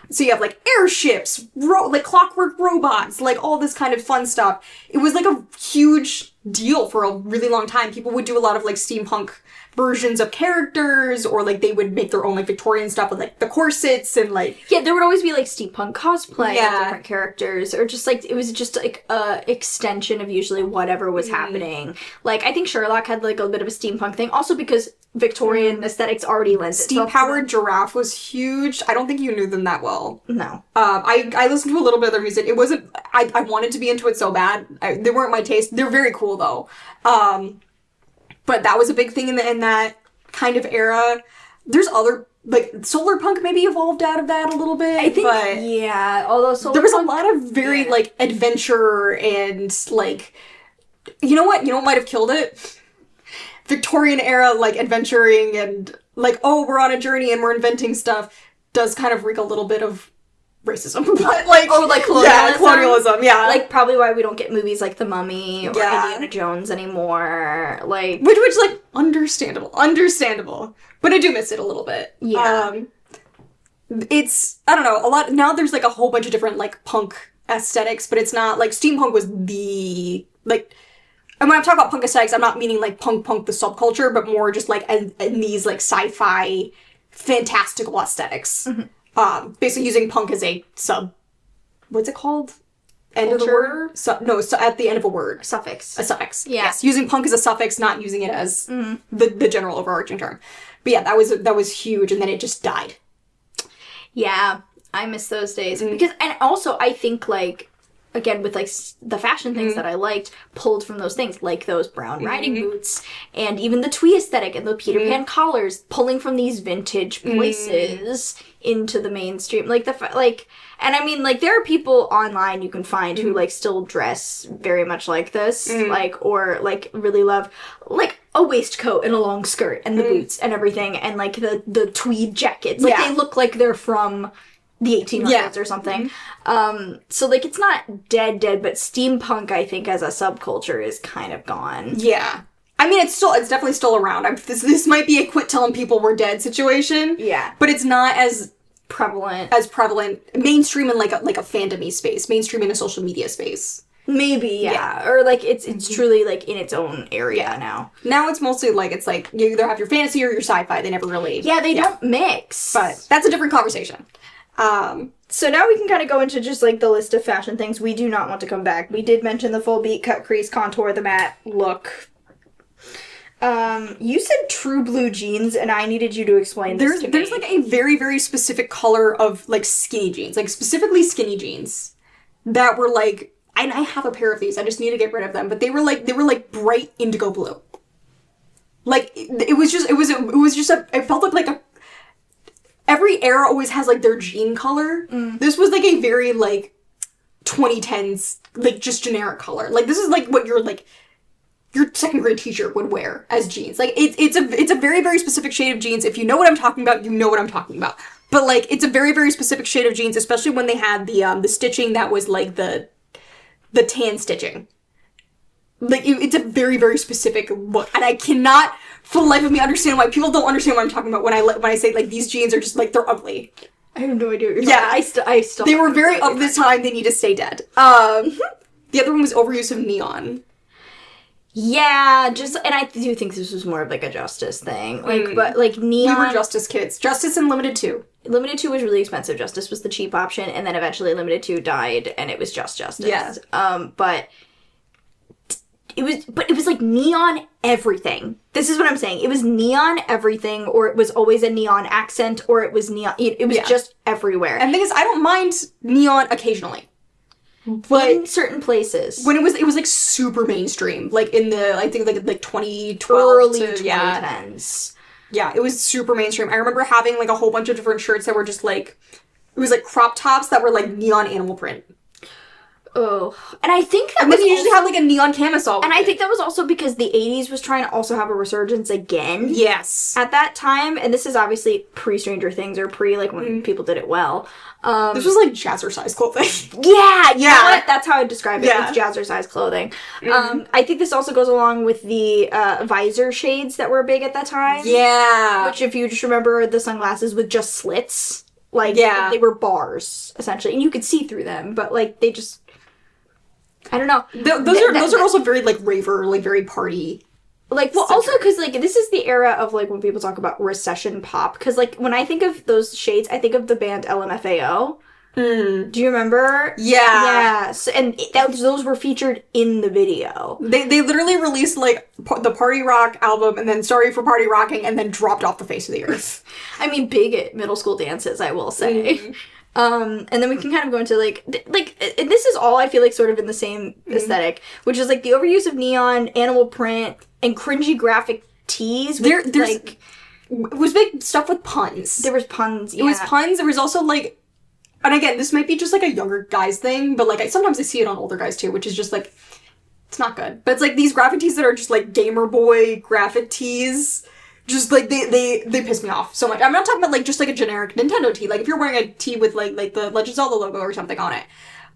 So you have, like, airships, like, clockwork robots, like, all this kind of fun stuff. It was, like, a huge deal for a really long time. People would do a lot of, like, steampunk versions of characters, or, like, they would make their own, like, Victorian stuff with, like, the corsets and, like... Yeah, there would always be, like, steampunk cosplay of different characters, or just, like, it was just, like, a extension of usually whatever was happening. Like, I think Sherlock had, like, a bit of a steampunk thing, also because Victorian aesthetics already lends itself. Steam-powered Giraffe was huge. I don't think you knew them that well. No. I listened to a little bit of their music. It wasn't... I wanted to be into it so bad. They weren't my taste. They're very cool, though. But that was a big thing in that kind of era. There's other... Like, solar punk maybe evolved out of that a little bit. I think, yeah. Although solar there was punk, a lot of very, like, adventure and, like... You know what? You know what might have killed it? Victorian era, like, adventuring and, like, oh, we're on a journey and we're inventing stuff does kind of reek a little bit of racism. But, like... Oh, like colonialism? Yeah, colonialism, yeah. Like, probably why we don't get movies like The Mummy or Indiana Jones anymore. Like... Which, like, understandable. But I do miss it a little bit. Yeah. It's, I don't know, a lot... Now there's, like, a whole bunch of different, like, punk aesthetics, but it's not... Like, steampunk was the... Like... And when I'm talking about punk aesthetics, I'm not meaning, like, punk the subculture, but more just, like, in these, like, sci-fi fantastical aesthetics. Mm-hmm. Basically using punk as a what's it called? End of the word? At the end of a word. Suffix. A suffix. Yeah. Yes, using punk as a suffix, not using it as the general overarching term. But yeah, that was huge, and then it just died. Yeah, I miss those days. Because, and also, I think, like... Again, with, like, the fashion things that I liked, pulled from those things, like those brown riding boots, and even the twee aesthetic and the Peter Pan collars, pulling from these vintage places into the mainstream. Like, and I mean, like, there are people online you can find who, like, still dress very much like this, like, or, like, really love, like, a waistcoat and a long skirt, and the boots and everything, and, like, the tweed jackets. Like, they look like they're from... the 1800s or something. So, like, it's not dead, but steampunk, I think, as a subculture is kind of gone. Yeah. I mean, it's definitely still around. This might be a quit telling people we're dead situation. Yeah. But it's not as prevalent. Mainstream in, like a fandom-y space. Mainstream in a social media space. Maybe, yeah. Or, like, it's truly, like, in its own area now. Now it's mostly, like, it's like, you either have your fantasy or your sci-fi. They never really... Yeah, they don't mix. But that's a different conversation. So now we can kind of go into just, like, the list of fashion things we do not want to come back. We did mention the full beat, cut crease, contour, the matte look. You said true blue jeans, and I needed you to explain this to me. There's, like, a very, very specific color of, like, skinny jeans. Like, specifically skinny jeans. That were, like... And I have a pair of these. I just need to get rid of them. But they were, like, bright indigo blue. Like, it felt like a... Every era always has, like, their jean color. This was, like, a very, like, 2010s, like, just generic color. Like, this is, like, what your second grade teacher would wear as jeans. Like, it's a very, very specific shade of jeans. If you know what I'm talking about, you know what I'm talking about. But, like, it's a very, very specific shade of jeans, especially when they had the stitching that was, like, the tan stitching. Like, it's a very, very specific look. And I cannot, for the life of me, understand why people don't understand what I'm talking about when I say, like, these jeans are just, like, they're ugly. I have no idea what you're talking about. I still They were very of the time, they need to stay dead. The other one was overuse of neon. Yeah, and I do think this was more of, like, a Justice thing. Like, but, like, neon... We were Justice kids. Justice and Limited 2. Limited 2 was really expensive. Justice was the cheap option, and then eventually Limited 2 died, and it was just Justice. Yeah. But it was like neon everything. This is what I'm saying. It was neon everything, or it was always a neon accent, or it was neon... It was just everywhere. And the thing is, I don't mind neon occasionally. But in certain places. When it was like super mainstream. Like in the, I think like 2012 early to 2010s. Yeah, it was super mainstream. I remember having like a whole bunch of different shirts that were just like, it was like crop tops that were like neon animal print. Oh. And I think that and then you usually have like a neon camisole. And I think that was also because the 80s was trying to also have a resurgence again. Yes. At that time, and this is obviously pre-Stranger Things or like when people did it well. This was like jazzercise clothing. Yeah, you know what? That's how I describe it. It's jazzercise clothing. I think this also goes along with the visor shades that were big at that time. Yeah. Which, if you just remember, the sunglasses with just slits. Like, yeah. they were bars, essentially. And you could see through them, but, like, they just... I don't know. Those are also very, like, raver, like, very party. Like, well, also, because, like, this is the era of, like, when people talk about recession pop. Because, like, when I think of those shades, I think of the band LMFAO. Do you remember? Yeah. Yeah. So, and those were featured in the video. They literally released, like, the Party Rock album and then Sorry for Party Rocking and then dropped off the face of the earth. I mean, big at middle school dances, I will say. And then we can kind of go into, like, this is all I feel like sort of in the same aesthetic, which is, like, the overuse of neon, animal print, and cringy graphic tees. With, It was big stuff with puns. There was puns, yeah. It was puns. There was also, like... And again, this might be just, like, a younger guy's thing, but, like, sometimes I see it on older guys, too, which is just, like... It's not good. But it's, like, these graphic tees that are just, like, Gamer Boy graphic tees... Just, like, they piss me off so much. I'm not talking about, like, just, like, a generic Nintendo tee. Like, if you're wearing a tee with, like the Legend of Zelda logo or something on it.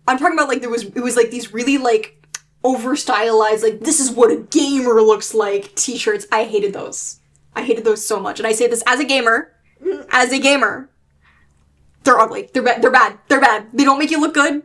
I'm talking about, like, it was, like, these really, like, over-stylized, like, this is what a gamer looks like t-shirts. I hated those. I hated those so much. And I say this as a gamer. As a gamer. They're ugly. They're bad. They're bad. They don't make you look good.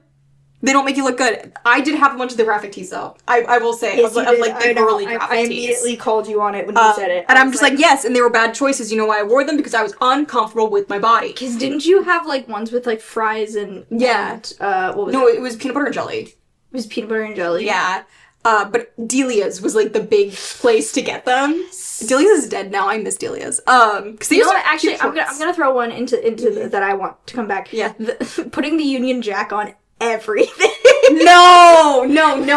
They don't make you look good. I did have a bunch of the graphic tees, though. I will say. Yes, of like, the early graphic tees. I immediately called you on it when you said it. And I'm just like, yes, and they were bad choices. You know why I wore them? Because I was uncomfortable with my body. Because didn't you have, like, ones with, like, fries and... Yeah. And, what was it? No, it was peanut butter and jelly. It was peanut butter and jelly? Yeah. But Delia's was, like, the big place to get them. Delia's is dead now. I miss Delia's. Because they you know what? Actually, I'm gonna throw one into that I want to come back. Yeah. Putting the Union Jack on everything. No. Just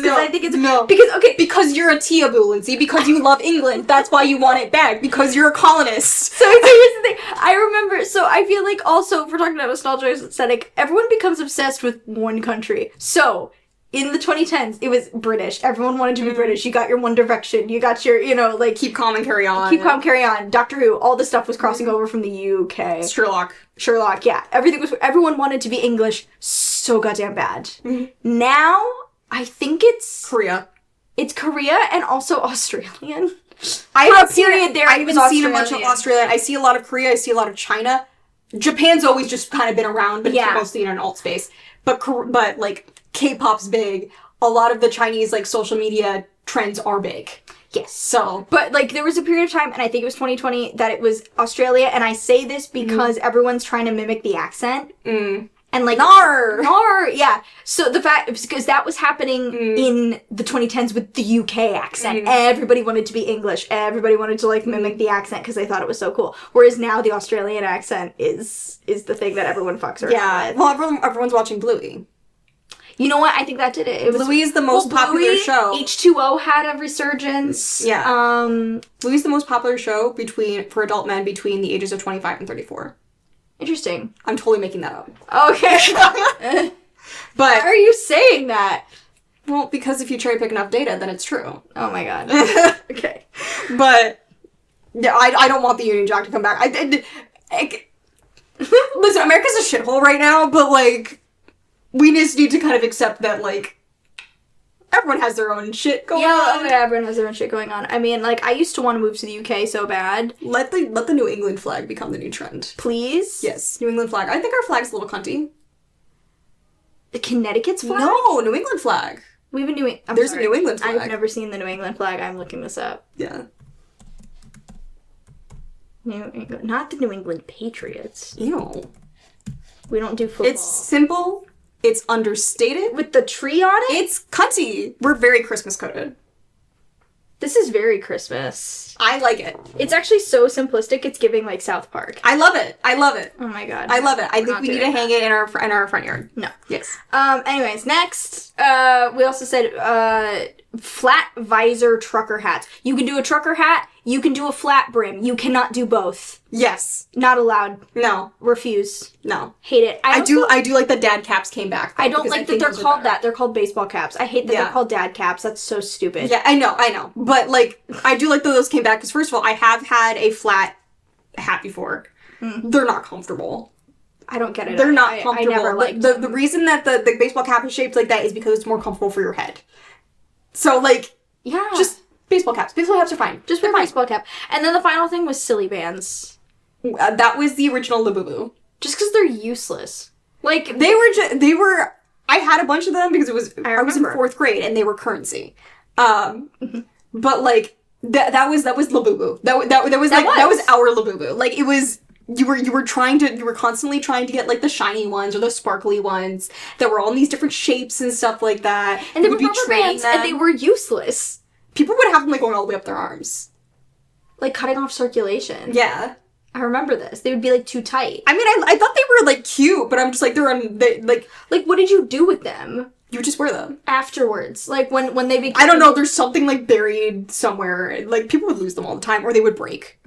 because I think it's because you're a Tia-boo, Lindsay. Because you love England. That's why you want it back. Because you're a colonist. So here's the thing. I remember. So I feel like also, if we're talking about nostalgia aesthetic, everyone becomes obsessed with one country. So in the 2010s, it was British. Everyone wanted to be British. You got your One Direction. You got your, like... Keep Calm and Carry On. Keep Calm, Carry On. Doctor Who. All this stuff was crossing over from the UK. Sherlock, yeah. Everyone wanted to be English so goddamn bad. Now, I think it's... Korea. It's Korea and also Australian. I haven't seen a much of Australia. I see a lot of Korea. I see a lot of China. Japan's always just kind of been around, but it's mostly in an alt space. But like... K-pop's big. A lot of the Chinese, like, social media trends are big. Yes. So. But, like, there was a period of time, and I think it was 2020, that it was Australia, and I say this because everyone's trying to mimic the accent. And, like... Nar! Yeah. So the fact... Because that was happening in the 2010s with the UK accent. Everybody wanted to be English. Everybody wanted to, like, mimic the accent because they thought it was so cool. Whereas now the Australian accent is the thing that everyone fucks around with. Well, everyone's watching Bluey. You know what? I think that did it. Bluey is the most popular show. H2O had a resurgence. Yeah. Bluey's the most popular show for adult men between the ages of 25 and 34. Interesting. I'm totally making that up. Okay. But why are you saying that? Well, because if you cherry pick enough data, then it's true. Oh my god. Okay. But yeah, I don't want the Union Jack to come back. Listen, America's a shithole right now, but like... We just need to kind of accept that, like, everyone has their own shit going on. Yeah, everyone has their own shit going on. I mean, like, I used to want to move to the UK so bad. Let the New England flag become the new trend. Please? Yes, New England flag. I think our flag's a little cunty. The Connecticut's flag? No, New England flag. We have a New England... There's a New England flag. I've never seen the New England flag. I'm looking this up. Yeah. New England... Not the New England Patriots. Ew. We don't do football. It's simple... It's understated. With the tree on it? It's cunty. We're very Christmas coded. This is very Christmas. I like it. It's actually so simplistic, it's giving, like, South Park. I love it. Oh my god. I love it. I think we need to hang it in our front yard. No. Yes. Anyways, next, we also said, flat visor trucker hats. You can do a trucker hat, you can do a flat brim. You cannot do both. Yes. Not allowed. No. Refuse. No. Hate it. I do like the dad caps came back. I don't like that they're called that. They're called baseball caps. I hate that they're called dad caps. That's so stupid. Yeah, I know. But, like, I do like that those came back, because first of all, I have had a flat hat before. They're not comfortable. I don't get it. They're not comfortable. I never liked the reason that the baseball cap is shaped like that is because it's more comfortable for your head. So, like, just baseball caps. Baseball caps are fine. Just wear a baseball cap. And then the final thing was silly bands. That was the original Labubu. Just because they're useless. Like, they were, I had a bunch of them because I was in 4th grade and they were currency. But, like, that was Labubu. That was our Labubu. Like, it was, you were constantly trying to get, like, the shiny ones or the sparkly ones that were all in these different shapes and stuff like that. And they were rubber bands, and they were useless. People would have them, like, going all the way up their arms. Like, cutting off circulation. Yeah. I remember this. They would be, like, too tight. I mean, I thought they were, like, cute, but I'm just like, Like, what did you do with them? You would just wear them. Afterwards. Like, when they became... I don't know, there's something, like, buried somewhere. Like, people would lose them all the time, or they would break.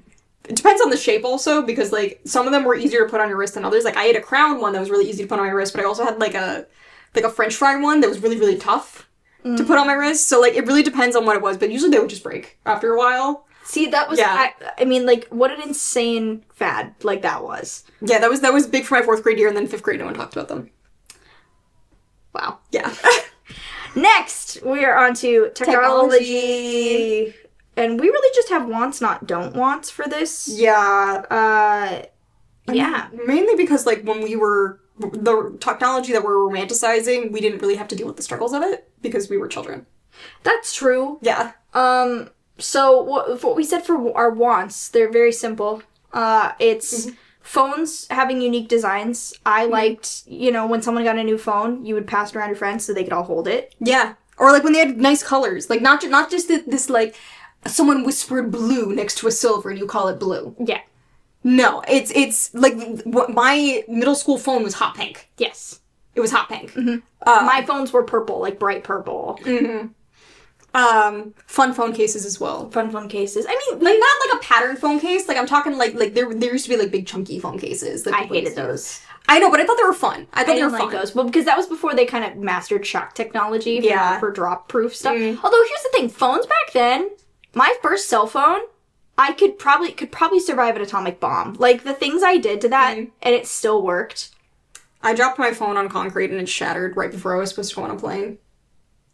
It depends on the shape, also, because, like, some of them were easier to put on your wrist than others. Like, I had a crown one that was really easy to put on my wrist, but I also had, like a French fry one that was really, really tough to put on my wrist. So, like, it really depends on what it was, but usually they would just break after a while. See, that was, yeah. I mean, like, what an insane fad, like, that was. Yeah, that was big for my 4th grade year, and then 5th grade, no one talked about them. Wow. Yeah. Next, we are on to technology. And we really just have wants, not don't wants for this. Yeah. Yeah. Mainly because, like, when we were, the technology that we're romanticizing, we didn't really have to deal with the struggles of it, because we were children. That's true. Yeah. So what we said for our wants, they're very simple. It's phones having unique designs. I liked, when someone got a new phone, you would pass it around your friends so they could all hold it. Yeah. Or, like, when they had nice colors. Like, not just this, like, someone whispered blue next to a silver and you call it blue. Yeah. No, it's like, my middle school phone was hot pink. Yes. It was hot pink. Mm-hmm. My phones were purple, like bright purple. Mm-hmm. Fun phone cases as well. Fun phone cases. I mean, like, not like a patterned phone case. Like, I'm talking like there used to be, like, big chunky phone cases. I hated those. I know, but I thought they were fun. I didn't like those. Well, because that was before they kind of mastered shock technology for drop-proof stuff. Although, here's the thing. Phones back then, my first cell phone, I could probably survive an atomic bomb. Like, the things I did to that, and it still worked. I dropped my phone on concrete and it shattered right before I was supposed to go on a plane.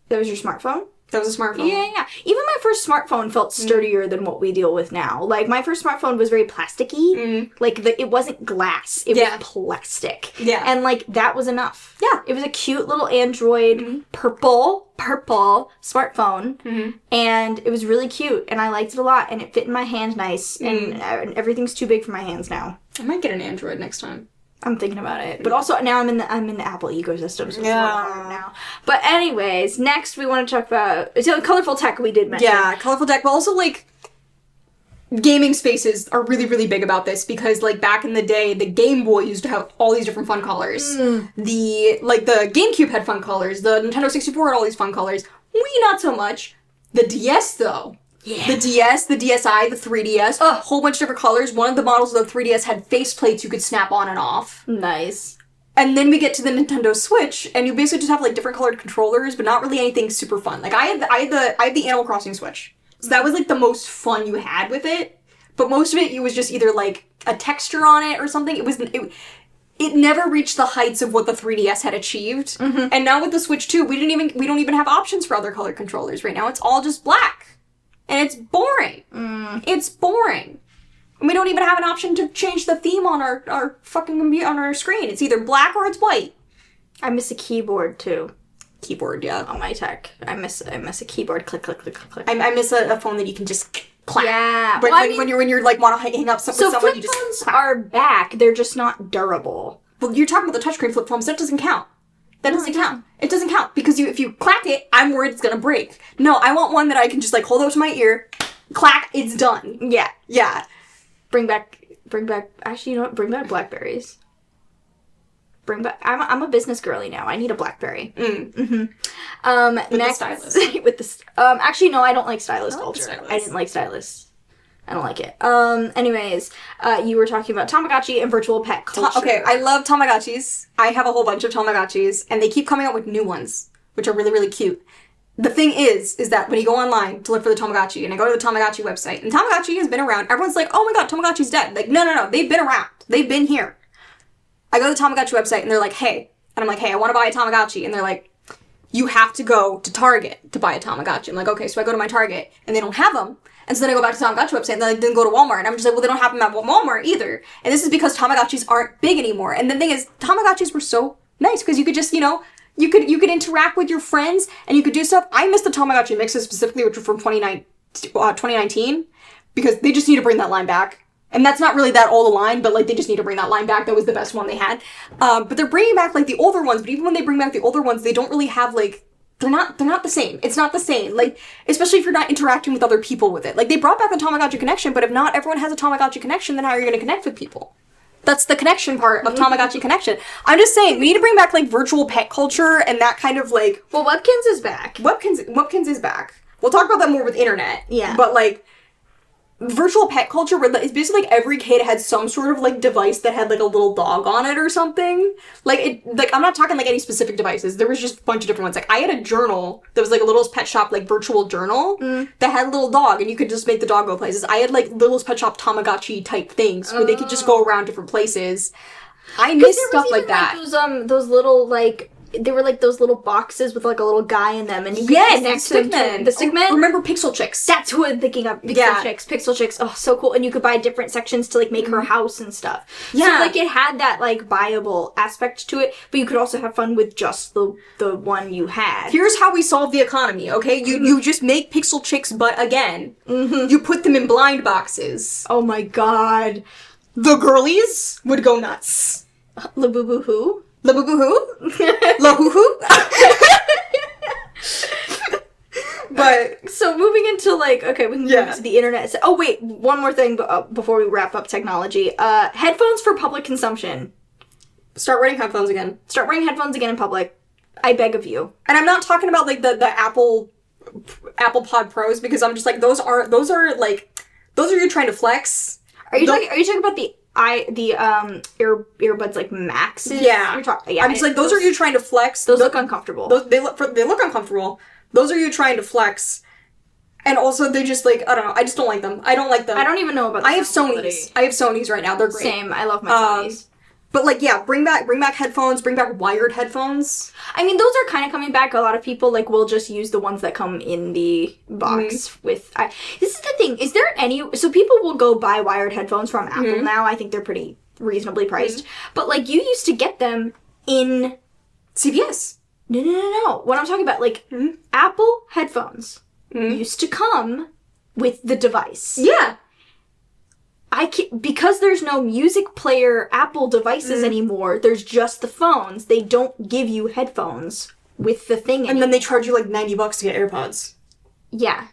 That was your smartphone? That was a smartphone. Yeah. Even my first smartphone felt sturdier than what we deal with now. Like, my first smartphone was very plasticky. Like, it wasn't glass. It was plastic. Yeah. And, like, that was enough. Yeah. It was a cute little Android purple smartphone. And it was really cute. And I liked it a lot. And it fit in my hand nice. And everything's too big for my hands now. I might get an Android next time. I'm thinking about it. But also, now I'm in the Apple ecosystem, so it's more hard now. But anyways, next we want to talk about... So, colorful tech we did mention. Yeah, colorful tech, but also, like, gaming spaces are really, really big about this, because, like, back in the day, the Game Boy used to have all these different fun colors. The GameCube had fun colors. The Nintendo 64 had all these fun colors. Wii, not so much. The DS, though. Yeah. The DS, the DSi, the 3DS, a whole bunch of different colors. One of the models of the 3DS had faceplates you could snap on and off. Nice. And then we get to the Nintendo Switch, and you basically just have, like, different colored controllers, but not really anything super fun. Like, I had the Animal Crossing Switch. So that was, like, the most fun you had with it. But most of it was just either, like, a texture on it or something. It never reached the heights of what the 3DS had achieved. And now with the Switch 2, we don't even have options for other colored controllers right now. It's all just black. And it's boring. It's boring. And we don't even have an option to change the theme on our fucking on our screen. It's either black or it's white. I miss a keyboard too. Keyboard, yeah. On my tech. I miss a keyboard. Click, click, click, click. I miss a phone that you can just clap. Yeah. When you're like want to hang up with someone, you just flip phones are back. They're just not durable. Well, you're talking about the touchscreen flip phones. That doesn't count. That doesn't count. It doesn't count because if you clack it, I'm worried it's gonna break. No, I want one that I can just, like, hold up to my ear, clack, it's done. Yeah. Yeah. Bring back. Actually, you know what? Bring back Blackberries. I'm a business girly now. I need a Blackberry. With next, the stylus. Actually, no, I don't like stylus culture. Stylus. I didn't like stylus. I don't like it. Anyways, you were talking about Tamagotchi and virtual pet culture. Okay, I love Tamagotchis. I have a whole bunch of Tamagotchis, and they keep coming out with new ones, which are really, really cute. The thing is that when you go online to look for the Tamagotchi, and I go to the Tamagotchi website, and Tamagotchi has been around, everyone's like, oh my god, Tamagotchi's dead. Like, no, they've been around. They've been here. I go to the Tamagotchi website, and they're like, hey. And I'm like, hey, I want to buy a Tamagotchi. And they're like, you have to go to Target to buy a Tamagotchi. I'm like, okay, so I go to my Target, and they don't have them. And so then I go back to the Tamagotchi website and then I then go to Walmart and I'm just like, well, they don't have them at Walmart either. And this is because Tamagotchis aren't big anymore. And the thing is, Tamagotchis were so nice because you could just, you know, you could interact with your friends and you could do stuff. I miss the Tamagotchi mixes specifically, which were from 2019, because they just need to bring that line back. And that's not really that old a line, but, like, they just need to bring that line back. That was the best one they had. But they're bringing back, like, the older ones. But even when they bring back the older ones, they don't really have, like, they're not the same. It's not the same. Like, especially if you're not interacting with other people with it. Like, they brought back the Tamagotchi connection, but if not everyone has a Tamagotchi connection, then how are you going to connect with people? That's the connection part of Tamagotchi connection. I'm just saying, we need to bring back, like, virtual pet culture and that kind of, like... Well, Webkinz is back. Webkinz is back. We'll talk about that more with internet. Yeah. But, like... virtual pet culture where it's basically like every kid had some sort of like device that had like a little dog on it or something. I'm not talking like any specific devices. There was just a bunch of different ones. Like I had a journal that was like a Littlest Pet Shop like virtual journal that had a little dog and you could just make the dog go places. I had like Littlest Pet Shop Tamagotchi type things where they could just go around different places. I miss stuff like that. Those little like they were like those little boxes with like a little guy in them, and you could connect them to the Stickmen. Remember Pixel Chicks? That's who I'm thinking of. Pixel Chicks. Oh, so cool! And you could buy different sections to like make her house and stuff. Yeah, so like it had that like buyable aspect to it, but you could also have fun with just the one you had. Here's how we solve the economy. Okay, you just make Pixel Chicks, but again, you put them in blind boxes. Oh my god, the girlies would go nuts. La boo boo hoo. La boo boo hoo? La hoo hoo? But so moving into like, okay, we can go to the internet. Oh wait, one more thing before we wrap up technology. Headphones for public consumption. Start wearing headphones again. Start wearing headphones again in public. I beg of you. And I'm not talking about like the Apple Pod Pros because I'm just like those are you trying to flex. Are you talking about the earbuds like Maxes? Yeah. I'm just like, those are you trying to flex. Those look uncomfortable. They look uncomfortable. Those are you trying to flex. And also they just like, I don't know, I just don't like them. I don't like them. I don't even know about I have Sonys. I have Sonys right now. They're great. Same. I love my Sonys. But like, yeah, bring back headphones, bring back wired headphones. I mean, those are kind of coming back. A lot of people like will just use the ones that come in the box with. This is the thing. Is there any? So people will go buy wired headphones from Apple now. I think they're pretty reasonably priced. But like, you used to get them in CVS. No. What I'm talking about, like Apple headphones used to come with the device. Yeah. Because there's no music player Apple devices anymore, there's just the phones. They don't give you headphones with the thing in And then they charge you like $90 to get AirPods. Yeah.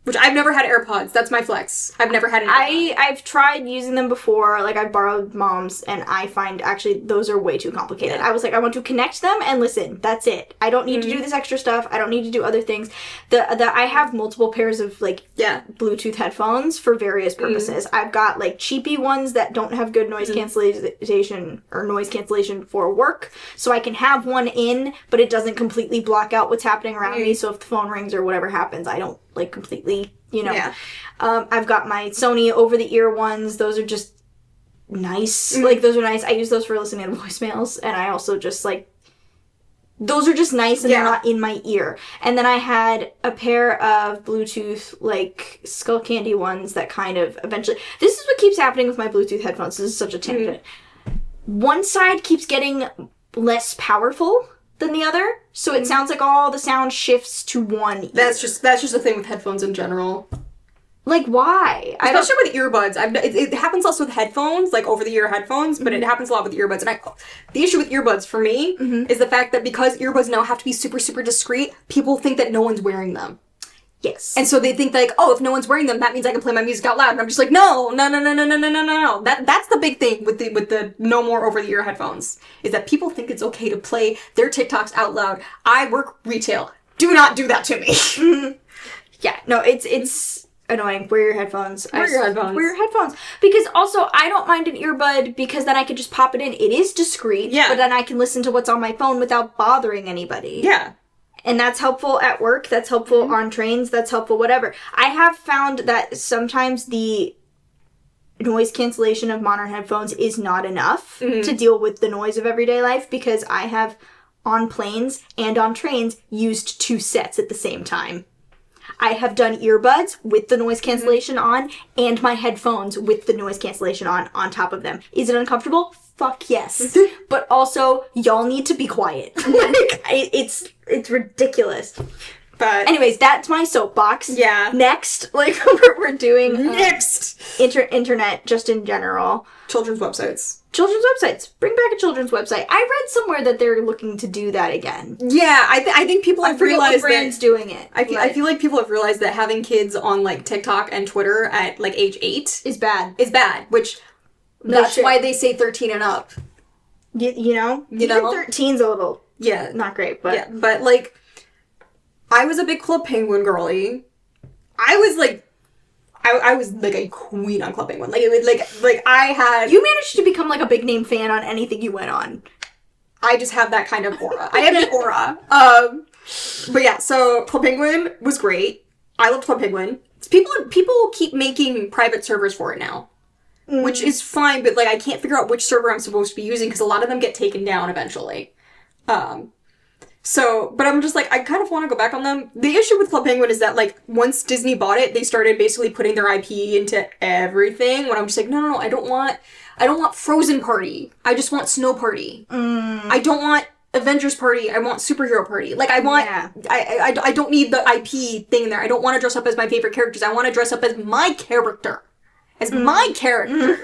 Which I've never had AirPods. That's my flex. I've never had an AirPod. I've tried using them before. Like, I borrowed Mom's, and I find, actually, those are way too complicated. I was like, I want to connect them and listen. That's it. I don't need to do this extra stuff. I don't need to do other things. I have multiple pairs of, like, Bluetooth headphones for various purposes. I've got, like, cheapy ones that don't have good noise cancellation or noise cancellation for work. So I can have one in, but it doesn't completely block out what's happening around me. So if the phone rings or whatever happens, I don't, like, completely, you know. Yeah. I've got my Sony over-the-ear ones. Those are just nice. Like, those are nice. I use those for listening to voicemails. And I also just, like, those are just nice and they're not in my ear. And then I had a pair of Bluetooth, like, Skull Candy ones that kind of eventually... This is what keeps happening with my Bluetooth headphones. This is such a tangent. One side keeps getting less powerful than the other, so it sounds like all the sound shifts to one ear. That's just a thing with headphones in general. Like, why? Especially with earbuds. It happens also with headphones, like over-the-ear headphones, but it happens a lot with earbuds. And the issue with earbuds, for me, is the fact that because earbuds now have to be super, super discreet, people think that no one's wearing them. Yes. And so they think like, oh, if no one's wearing them, that means I can play my music out loud. And I'm just like, no. That's the big thing with the no more over-the-ear headphones, is that people think it's okay to play their TikToks out loud. I work retail. Do not do that to me. Yeah, no, it's annoying. Wear your headphones. Wear your headphones. Because also, I don't mind an earbud because then I can just pop it in. It is discreet, but then I can listen to what's on my phone without bothering anybody. Yeah. And that's helpful at work, that's helpful on trains, that's helpful whatever. I have found that sometimes the noise cancellation of modern headphones is not enough to deal with the noise of everyday life, because I have, on planes and on trains, used two sets at the same time. I have done earbuds with the noise cancellation on and my headphones with the noise cancellation on top of them. Is it uncomfortable? Fuck yes. But also, y'all need to be quiet. Like, it's ridiculous. But anyways, that's my soapbox. Yeah. Next, like, we're doing... Next! Internet, just in general. Children's websites. Children's websites. Bring back a children's website. I read somewhere that they're looking to do that again. Yeah, I think people have realized what brand's doing it. I feel like people have realized that having kids on, like, TikTok and Twitter at, like, age 8... is bad. Which... That's why they say 13 and up. You know? Even 13's a little... Yeah. Not great, but... Yeah, but, like... I was a big Club Penguin girly. I was, like... I was, like, a queen on Club Penguin. Like, it was, like, I had... You managed to become, like, a big-name fan on anything you went on. I just have that kind of aura. I have an aura. But, yeah, so Club Penguin was great. I loved Club Penguin. People keep making private servers for it now. Which is fine, but, like, I can't figure out which server I'm supposed to be using, because a lot of them get taken down eventually. But I'm just like, I kind of want to go back on them. The issue with Club Penguin is that, like, once Disney bought it, they started basically putting their IP into everything, when I'm just like, no, I don't want Frozen Party. I just want Snow Party. I don't want Avengers Party. I want Superhero Party. Like, I want... Yeah. I don't need the IP thing in there. I don't want to dress up as my favorite characters. I want to dress up as my character. As my character.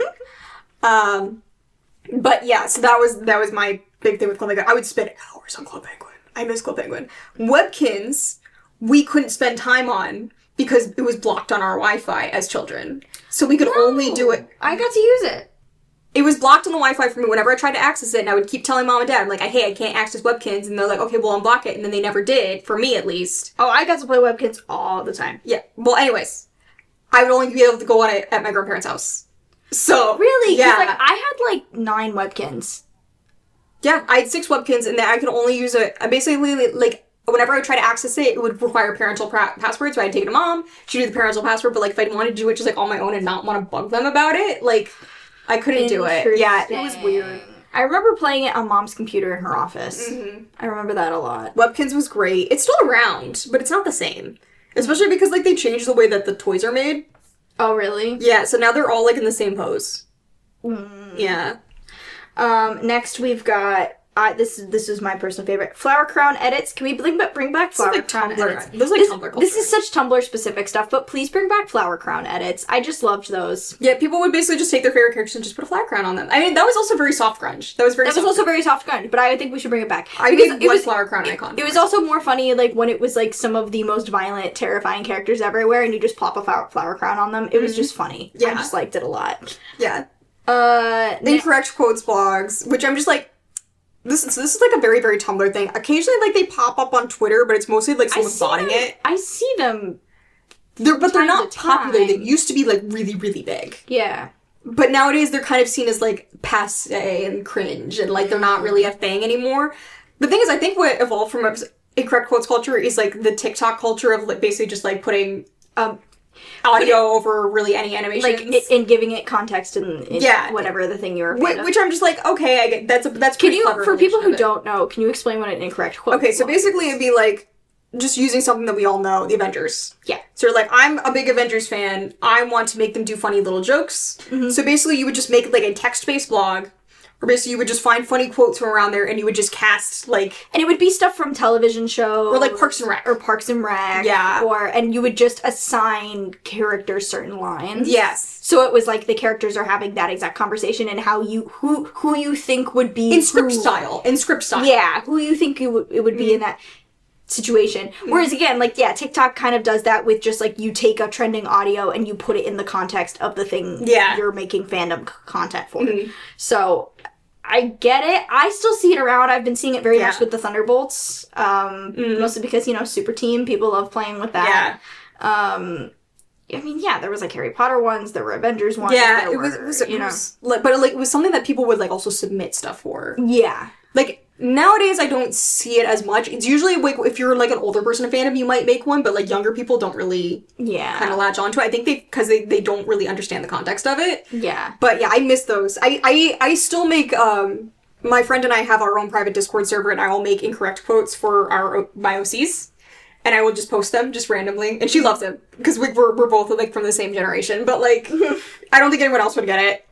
But yeah, so that was my big thing with Club Penguin. I would spend hours on Club Penguin. I miss Club Penguin. Webkins, we couldn't spend time on because it was blocked on our Wi-Fi as children. So we could only do it. I got to use it. It was blocked on the Wi-Fi for me whenever I tried to access it, and I would keep telling Mom and Dad, I'm like, hey, I can't access Webkins, and they're like, okay, well, unblock it, and then they never did, for me at least. Oh, I got to play Webkins all the time. Yeah. Well, anyways, I would only be able to go on it at my grandparents' house. So, really? Yeah. Like, I had, like, 9 Webkins. Yeah, I had 6 Webkins, and then I could only use it. I basically, like, whenever I would try to access it, it would require parental passwords, so I'd take it to Mom. She'd do the parental password, but, like, if I wanted to do it just, like, on my own and not want to bug them about it, like, I couldn't do it. Yeah, it was weird. I remember playing it on Mom's computer in her office. Mm-hmm. I remember that a lot. Webkins was great. It's still around, but it's not the same. Especially because, like, they changed the way that the toys are made. Oh, really? Yeah, so now they're all, like, in the same pose. Yeah. Next we've got... this is my personal favorite. Flower Crown edits. Can we bring back Flower Crown edits? Those like Tumblr culture. This is such Tumblr specific stuff, but please bring back Flower Crown edits. I just loved those. Yeah, people would basically just take their favorite characters and just put a flower crown on them. I mean, that was also very soft grunge. That was also very soft grunge, but I think we should bring it back. I made one Flower Crown icon. It was also more funny, like, when it was, like, some of the most violent, terrifying characters everywhere, and you just plop a flower crown on them. It was just funny. Yeah. I just liked it a lot. Yeah. Incorrect quotes blogs, which I'm just like, This is like a very, very Tumblr thing. Occasionally, like, they pop up on Twitter, but it's mostly, like, someone botting it. I see them. They're not popular. They used to be, like, really, really big. Yeah. But nowadays, they're kind of seen as, like, passe and cringe, and, like, they're not really a thing anymore. The thing is, I think what evolved from incorrect quotes culture is, like, the TikTok culture of, like, basically just, like, putting audio over really any animations. Like, and giving it context in whatever the thing you're of. Which I'm just like, okay, I get that's pretty clever. For people who don't know, can you explain what an incorrect quote is? Okay, so basically it'd be like, just using something that we all know, the Avengers. Yeah. So you're like, I'm a big Avengers fan, I want to make them do funny little jokes. Mm-hmm. So basically you would just make, like, a text-based blog, or basically you would just find funny quotes from around there, and you would just cast, like... And it would be stuff from television shows. Or, like, Parks and Rec. Yeah. And you would just assign characters certain lines. Yes. So it was like the characters are having that exact conversation, and how who you think would be... In script style. Yeah, who you think it would be in that situation. Whereas, again, like, yeah, TikTok kind of does that with just, like, you take a trending audio and you put it in the context of the thing you're making fandom content for. Mm-hmm. So... I get it. I still see it around. I've been seeing it very much with the Thunderbolts. Mostly because, Super Team. People love playing with that. Yeah. I mean, there was, like, Harry Potter ones. There were Avengers ones. Yeah, it was but it was something that people would, like, also submit stuff for. Yeah. Like, nowadays, I don't see it as much. It's usually, like, if you're, like, an older person, a fandom, you might make one, but, like, younger people don't really kind of latch onto it. I think because they don't really understand the context of it. Yeah. But, yeah, I miss those. I still make, my friend and I have our own private Discord server, and I will make incorrect quotes for my OCs. and I will just post them just randomly, and she loves them because we're both like from the same generation. But like, I don't think anyone else would get it.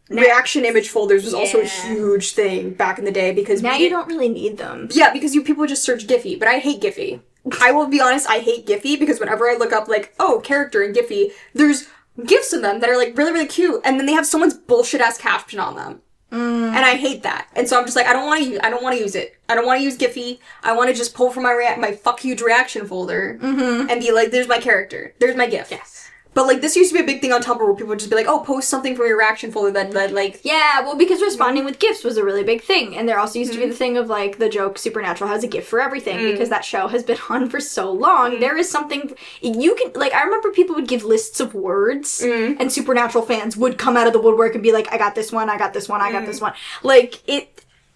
Reaction image folders was also a huge thing back in the day because now you don't really need them. Yeah, because people just search Giphy, but I hate Giphy. I will be honest, I hate Giphy because whenever I look up like, oh, character in Giphy, there's GIFs in them that are like really, really cute, and then they have someone's bullshit ass caption on them. And I hate that. And so I'm just like, I don't want to use it. I don't want to use Giphy. I want to just pull from my fuck huge reaction folder and be like, there's my character. There's my GIF. Yes. But, like, this used to be a big thing on Tumblr where people would just be like, oh, post something from your reaction folder that like... Yeah, well, because responding with GIFs was a really big thing. And there also used to be the thing of, like, the joke Supernatural has a GIF for everything because that show has been on for so long. There is something... You can... Like, I remember people would give lists of words and Supernatural fans would come out of the woodwork and be like, I got this one, I got this one, I got this one. Like,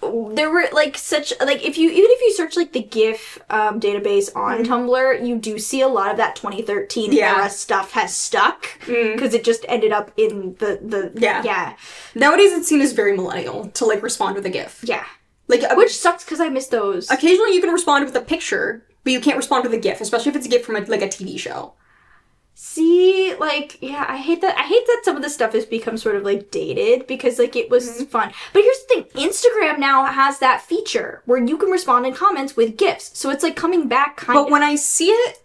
there were, like, such, like, even if you search, like, the GIF database on Tumblr, you do see a lot of that 2013 era stuff has stuck, because it just ended up in the Nowadays it's seen as very millennial to, like, respond with a GIF. Yeah. Like, which sucks, because I miss those. Occasionally you can respond with a picture, but you can't respond with a GIF, especially if it's a GIF from, like, a TV show. See, like, yeah, I hate that some of the stuff has become sort of, like, dated, because, like, it was fun. But here's the thing, Instagram now has that feature where you can respond in comments with GIFs, so it's, like, coming back kind of. But when I see it,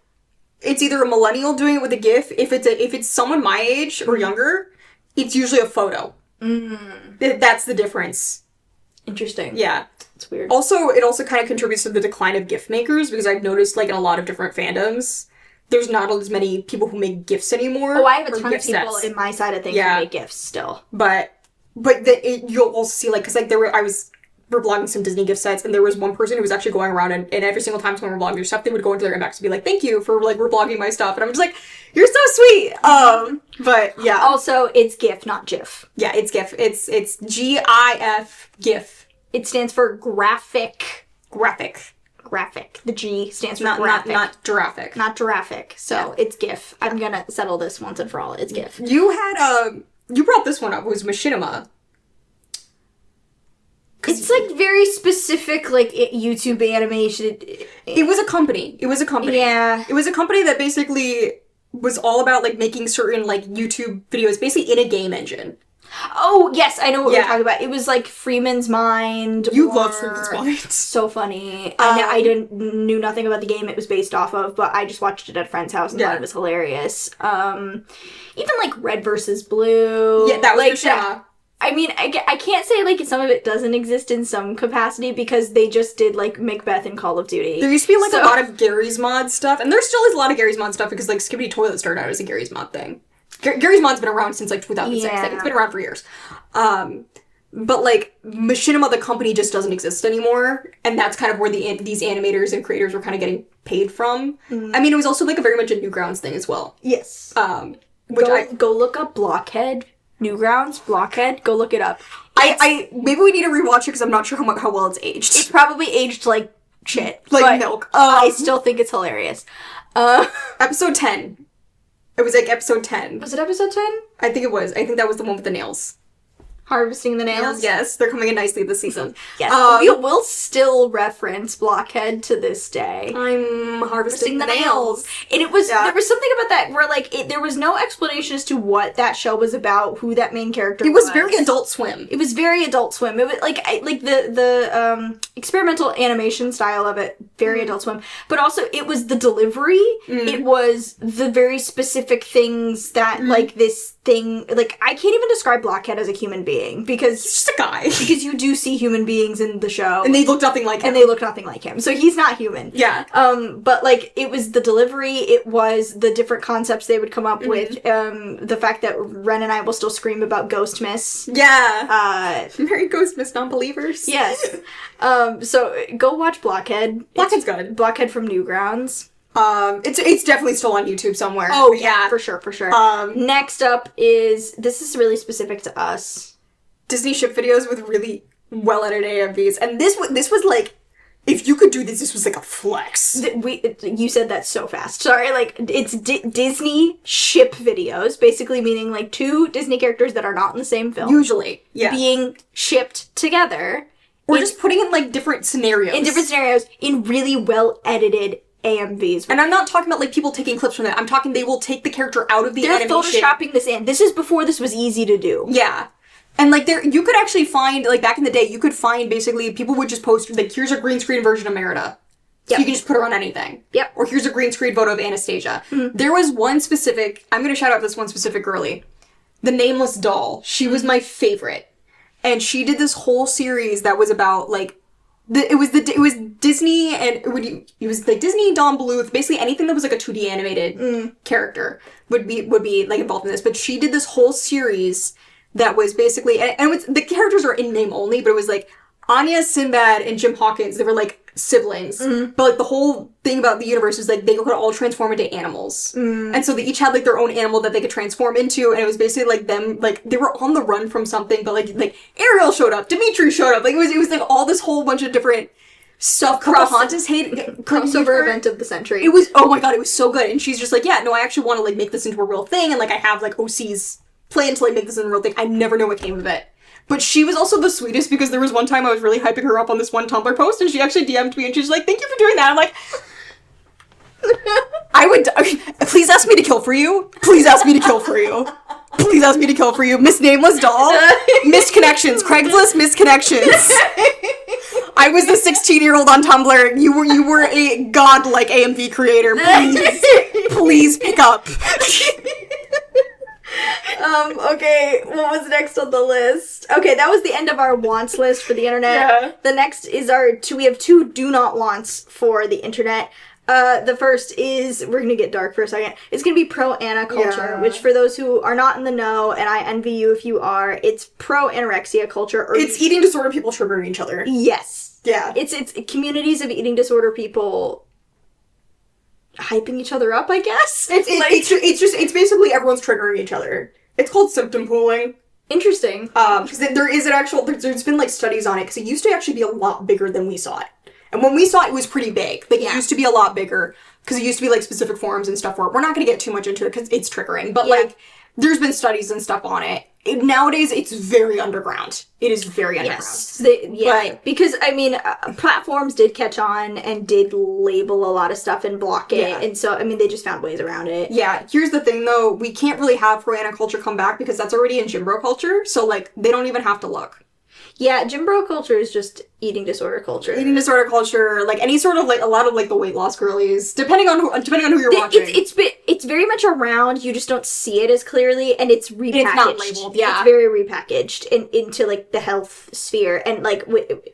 it's either a millennial doing it with a GIF, if it's someone my age or younger, it's usually a photo. That's the difference. Interesting. Yeah. It's weird. Also, it also kind of contributes to the decline of GIF makers, because I've noticed, like, in a lot of different fandoms, there's not as many people who make GIFs anymore. Oh, I have a ton of people in my side of things who make GIFs still. But you'll also see, like, because, like, we're blogging some Disney gift sets, and there was one person who was actually going around, and every single time someone reblogged their stuff, they would go into their inbox and be like, thank you for, like, reblogging my stuff. And I'm just like, you're so sweet! But, yeah. Also, it's GIF, not GIF. Yeah, it's GIF. It's GIF, GIF. It stands for graphic. Graphic. The G stands for graphic. Not giraffic. Not giraffic. So, it's GIF. I'm gonna settle this once and for all. It's GIF. You had, you brought this one up. It was Machinima. It's, like, very specific, like, YouTube animation. It was a company. Yeah. It was a company that basically was all about, like, making certain, like, YouTube videos basically in a game engine. Oh, yes, I know what we're talking about. It was, like, Freeman's Mind. You love Freeman's Mind. So funny. I knew nothing about the game it was based off of, but I just watched it at a friend's house and thought it was hilarious. Even, like, Red vs. Blue. Yeah, that was like Machinima. I mean, I can't say, like, some of it doesn't exist in some capacity because they just did, like, Macbeth and Call of Duty. There used to be, like, a lot of Gary's Mod stuff, and there still is a lot of Gary's Mod stuff because, like, Skibbity Toilet started out as a Gary's Mod thing. Gary's Mod's been around since, like, 2006. Like, it's been around for years. But, like, Machinima, the company, just doesn't exist anymore, and that's kind of where these animators and creators were kind of getting paid from. I mean, it was also, like, very much a Newgrounds thing as well. Yes. Go look up Blockhead. Newgrounds, Blockhead, go look it up. Maybe we need to rewatch it because I'm not sure how well it's aged. It's probably aged like shit. Like milk. I still think it's hilarious. Episode 10. It was like episode 10. Was it episode 10? I think it was. I think that was the one with the nails. Harvesting the nails? Yes, they're coming in nicely this season. Yes, we'll still reference Blockhead to this day. I'm harvesting the nails. And it was, there was something about that where, like, there was no explanation as to what that show was about, who that main character was. It was very Adult Swim. It was very Adult Swim. It was, like the experimental animation style of it, very Adult Swim. But also, it was the delivery. It was the very specific things that, like, this thing, like, I can't even describe Blockhead as a human being, because... He's just a guy. Because you do see human beings in the show. And they look nothing like him. So he's not human. Yeah. But, like, it was the delivery, it was the different concepts they would come up with, the fact that Ren and I will still scream about Ghost Miss. Yeah. Merry Ghost Miss non-believers. Yes. So, go watch Blockhead. Blockhead's good. Blockhead from Newgrounds. It's definitely still on YouTube somewhere. Oh, yeah. For sure. Next up is, this is really specific to us. Disney ship videos with really well-edited AMVs. And this was like, if you could do this was like a flex. You said that so fast. Sorry, like, it's Disney ship videos, basically meaning, like, two Disney characters that are not in the same film. Usually, yeah. Being shipped together. Or just putting in, like, different scenarios. In really well-edited AMVs. And I'm not talking about, like, people taking clips from it. I'm talking they will take the character out of the animation. They're photoshopping this in. This is before this was easy to do. Yeah. And, like, you could actually find, like, back in the day, you could find, basically, people would just post, like, here's a green screen version of Merida. So you can just put her on anything. Yep. Or here's a green screen photo of Anastasia. Mm-hmm. There was one specific, I'm going to shout out this one specific girly. The Nameless Doll. She was my favorite. And she did this whole series that was about, like, it was Disney and it was like Disney, Don Bluth, basically anything that was like a 2D animated character would be like involved in this. But she did this whole series that was basically, and it was, the characters are in name only, but it was like Anya, Sinbad, and Jim Hawkins. They were like siblings, but like the whole thing about the universe was like they could all transform into animals, and so they each had like their own animal that they could transform into, and it was basically like them, like they were on the run from something, but like Ariel showed up, Dimitri showed up, like it was like all this whole bunch of different stuff. Pocahontas crossover event of the century. It was, oh my god, it was so good, and she's just like, yeah, no, I actually want to like make this into a real thing, and like I have like OC's plan to like make this into a real thing. I never know what came of it. But she was also the sweetest because there was one time I was really hyping her up on this one Tumblr post and she actually DM'd me and she's like, thank you for doing that. I'm like, please ask me to kill for you. Please ask me to kill for you. Please ask me to kill for you. Miss Nameless Doll. Missed connections. Craigslist missed connections. I was the 16-year-old on Tumblr. You were a godlike AMV creator. Please pick up. Okay, what was next on the list? Okay, that was the end of our wants list for the internet. Yeah. The next is we have 2 do not wants for the internet. The first is, we're gonna get dark for a second, it's gonna be pro-ana culture, which for those who are not in the know, and I envy you if you are, it's pro-anorexia culture. It's eating disorder people triggering each other. Yes. Yeah. It's communities of eating disorder people hyping each other up, I guess. It's basically everyone's triggering each other. It's called symptom pooling. Interesting. Because there's been like studies on it, because it used to actually be a lot bigger than we saw it. And when we saw it, it was pretty big. Like, it used to be a lot bigger, because it used to be like specific forums and stuff where we're not going to get too much into it because it's triggering, but like, there's been studies and stuff on it. Nowadays, it's very underground. It is very underground. Yes, because, I mean, platforms did catch on and did label a lot of stuff and block it, and so, I mean, they just found ways around it. Yeah, here's the thing, though. We can't really have pro-ana culture come back because that's already in Jimbro culture, so, like, they don't even have to look. Yeah, Jimbro culture is just eating disorder culture. Eating disorder culture, like any sort of like a lot of like the weight loss girlies, depending on who you're watching. It's very much around. You just don't see it as clearly, and it's repackaged. It's not labeled. Yeah, it's very repackaged into like the health sphere, and like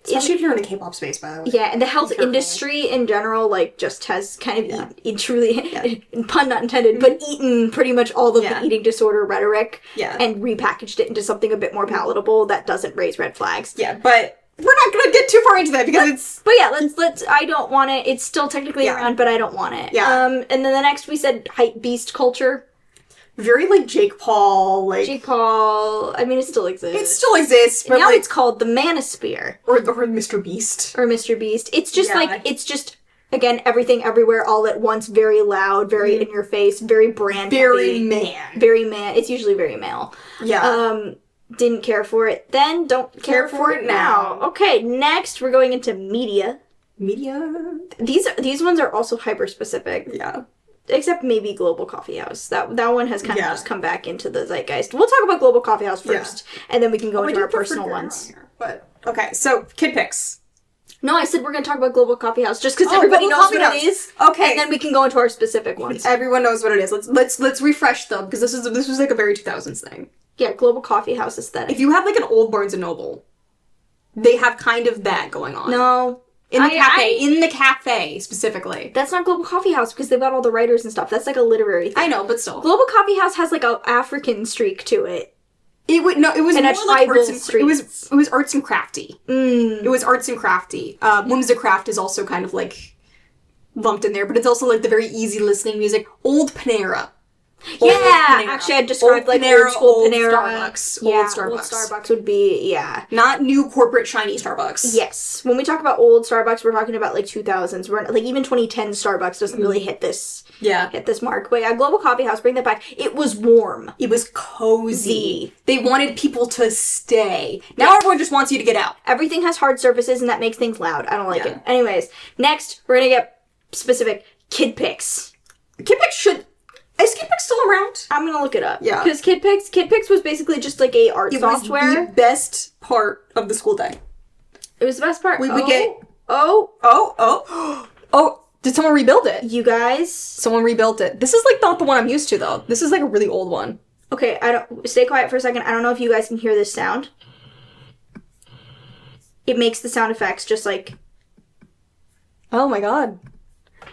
especially if you're in the K-pop space, by the way. Yeah, and the health industry in general, like, just has kind of truly, pun not intended, but eaten pretty much all of the eating disorder rhetoric, and repackaged it into something a bit more palatable that doesn't raise red flags. Yeah, but we're not gonna get too far into that because it's... But yeah, let's I don't want it. It's still technically around, but I don't want it. Yeah. And then the next we said hype beast culture. Very, like, Jake Paul, like... Jake Paul, I mean, it still exists. It still exists, but now like, it's called the Manosphere. Or Mr. Beast. Or Mr. Beast. It's just it's just, again, everything, everywhere, all at once, very loud, very in your face, very brand Very heavy, man. Very man. It's usually very male. Yeah. Didn't care for it then, don't care for it now. Okay, next we're going into media. Media? These ones are also hyper-specific. Yeah. Except maybe Global Coffee House. That one has kind of just come back into the zeitgeist. We'll talk about Global Coffee House first, and then we can go into our personal ones. But, okay, so, kid picks. No, I said we're going to talk about Global Coffee House, just because everybody knows what it is. Okay. And then we can go into our specific ones. Everyone knows what it is. Let's refresh them, because this was like a very 2000s thing. Yeah, Global Coffee House aesthetic. If you have like an old Barnes & Noble, they have kind of that going on. No. In the cafe, specifically. That's not Global Coffee House, because they've got all the writers and stuff. That's like a literary thing. I know, but still. Global Coffee House has like an African streak to it. It was and more like arts and streak. It was arts and crafty. It was arts and crafty. Whimsicraft is also kind of like lumped in there, but it's also like the very easy listening music. Old Panera. Actually, I'd describe like Panera, old school old Panera. Starbucks. Yeah, old Starbucks. Old Starbucks would be, Not new corporate shiny Starbucks. Yes. When we talk about old Starbucks, we're talking about like 2000s. We're like even 2010 Starbucks doesn't really hit this mark. But yeah, Global Coffee House, bring that back. It was warm. It was cozy. They wanted people to stay. Now everyone just wants you to get out. Everything has hard surfaces and that makes things loud. I don't like it. Anyways, next, we're gonna get specific. Kid Pix. Is Kid Pix still around? I'm gonna look it up. Yeah. Because Kid Pix was basically just like a art software. It was the best part of the school day. It was the best part. We get... Oh, did someone rebuild it? You guys? Someone rebuilt it. This is, like, not the one I'm used to, though. This is, like, a really old one. Okay, stay quiet for a second. I don't know if you guys can hear this sound. It makes the sound effects just like... Oh my god.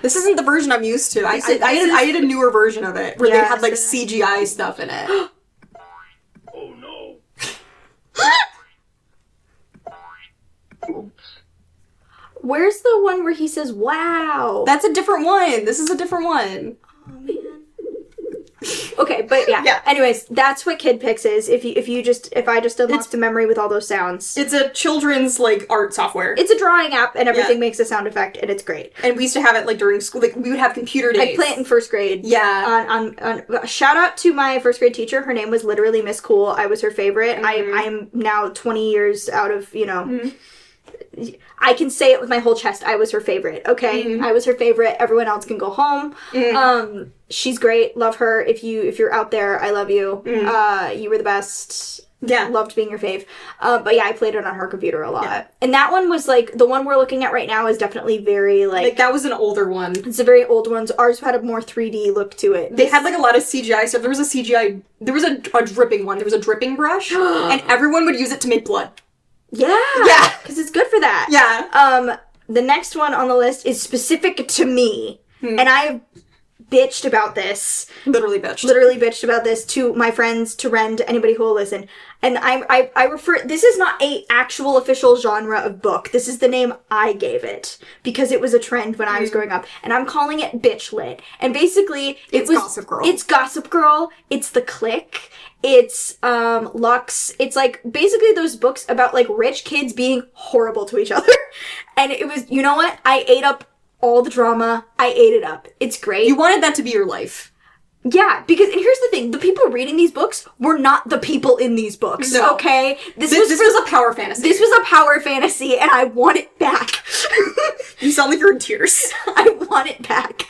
This isn't the version I'm used to. I had a newer version of it where they had, like, CGI stuff in it. Oh no. Where's the one where he says, wow? That's a different one. This is a different one. Oh, man. Okay, but yeah. Anyways, that's what Kid Pix is. If I just unlocked a memory with all those sounds. It's a children's, like, art software. It's a drawing app, and everything makes a sound effect, and it's great. And we used to have it, like, during school. Like, we would have computer days. I'd play it in first grade. Yeah. On shout out to my first grade teacher. Her name was literally Miss Cool. I was her favorite. Mm-hmm. I'm now 20 years out of, Mm-hmm. I can say it with my whole chest. I was her favorite. Okay, I was her favorite. Everyone else can go home. She's great. Love her. If you're out there, I love you. You were the best. Yeah, loved being your fave. But yeah, I played it on her computer a lot. Yeah. And that one was like the one we're looking at right now is definitely very like that was an older one. It's a very old one. Ours had a more 3D look to it. They had like a lot of CGI stuff. There was a CGI. There was a dripping one. There was a dripping brush, and everyone would use it to make blood. Yeah, because it's good for that. Yeah. The next one on the list is specific to me, and I bitched about this. Literally bitched about this to my friends, to Ren, to anybody who will listen. And I refer, this is not a actual official genre of book. This is the name I gave it because it was a trend when I was growing up, and I'm calling it bitch lit. And basically, it's Gossip Girl. It's Gossip Girl. It's The Clique. It's Lux. It's like basically those books about like rich kids being horrible to each other. And it was, you know what? I ate up all the drama. I ate it up. It's great. You wanted that to be your life. Yeah, because, and here's the thing, the people reading these books were not the people in these books, okay? This was a power fantasy. This was a power fantasy, and I want it back. You sound like you're in tears. I want it back.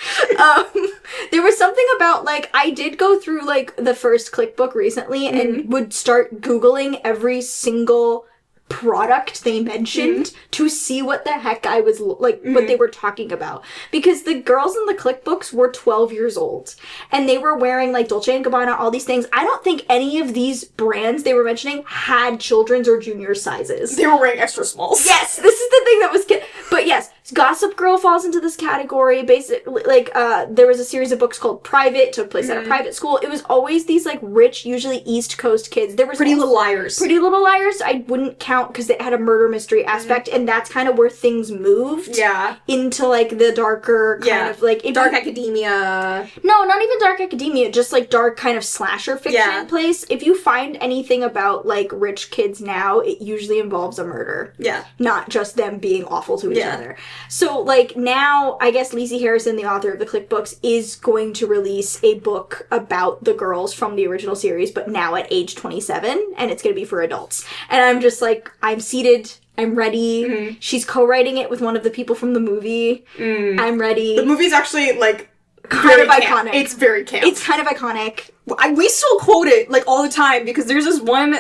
There was something about, like, I did go through, like, the first Clique book recently, and would start Googling every single product they mentioned to see what the heck I was like what they were talking about, because the girls in the Clique books were 12 years old and they were wearing like Dolce & Gabbana, all these things. I don't think any of these brands they were mentioning had children's or junior sizes. They were wearing extra smalls. Yes, this is the thing that was but yes, Gossip Girl falls into this category. Basically, like there was a series of books called Private, took place at a private school. It was always these like rich, usually East Coast kids. There was Pretty Little Liars. Pretty Little Liars I wouldn't count because it had a murder mystery aspect, and that's kind of where things moved into like the darker kind of like dark academia. No, not even dark academia, just like dark kind of slasher fiction place. If you find anything about like rich kids now, it usually involves a murder. Yeah. Not just them being awful to each other. So like now, I guess Lizzie Harrison, the author of the Clique books, is going to release a book about the girls from the original series, but now at age 27, and it's going to be for adults. And I'm just like, I'm seated, I'm ready. She's co-writing it with one of the people from the movie. I'm ready. The movie's actually like kind of iconic. It's very camp. It's kind of iconic. We still quote it like all the time because there's this one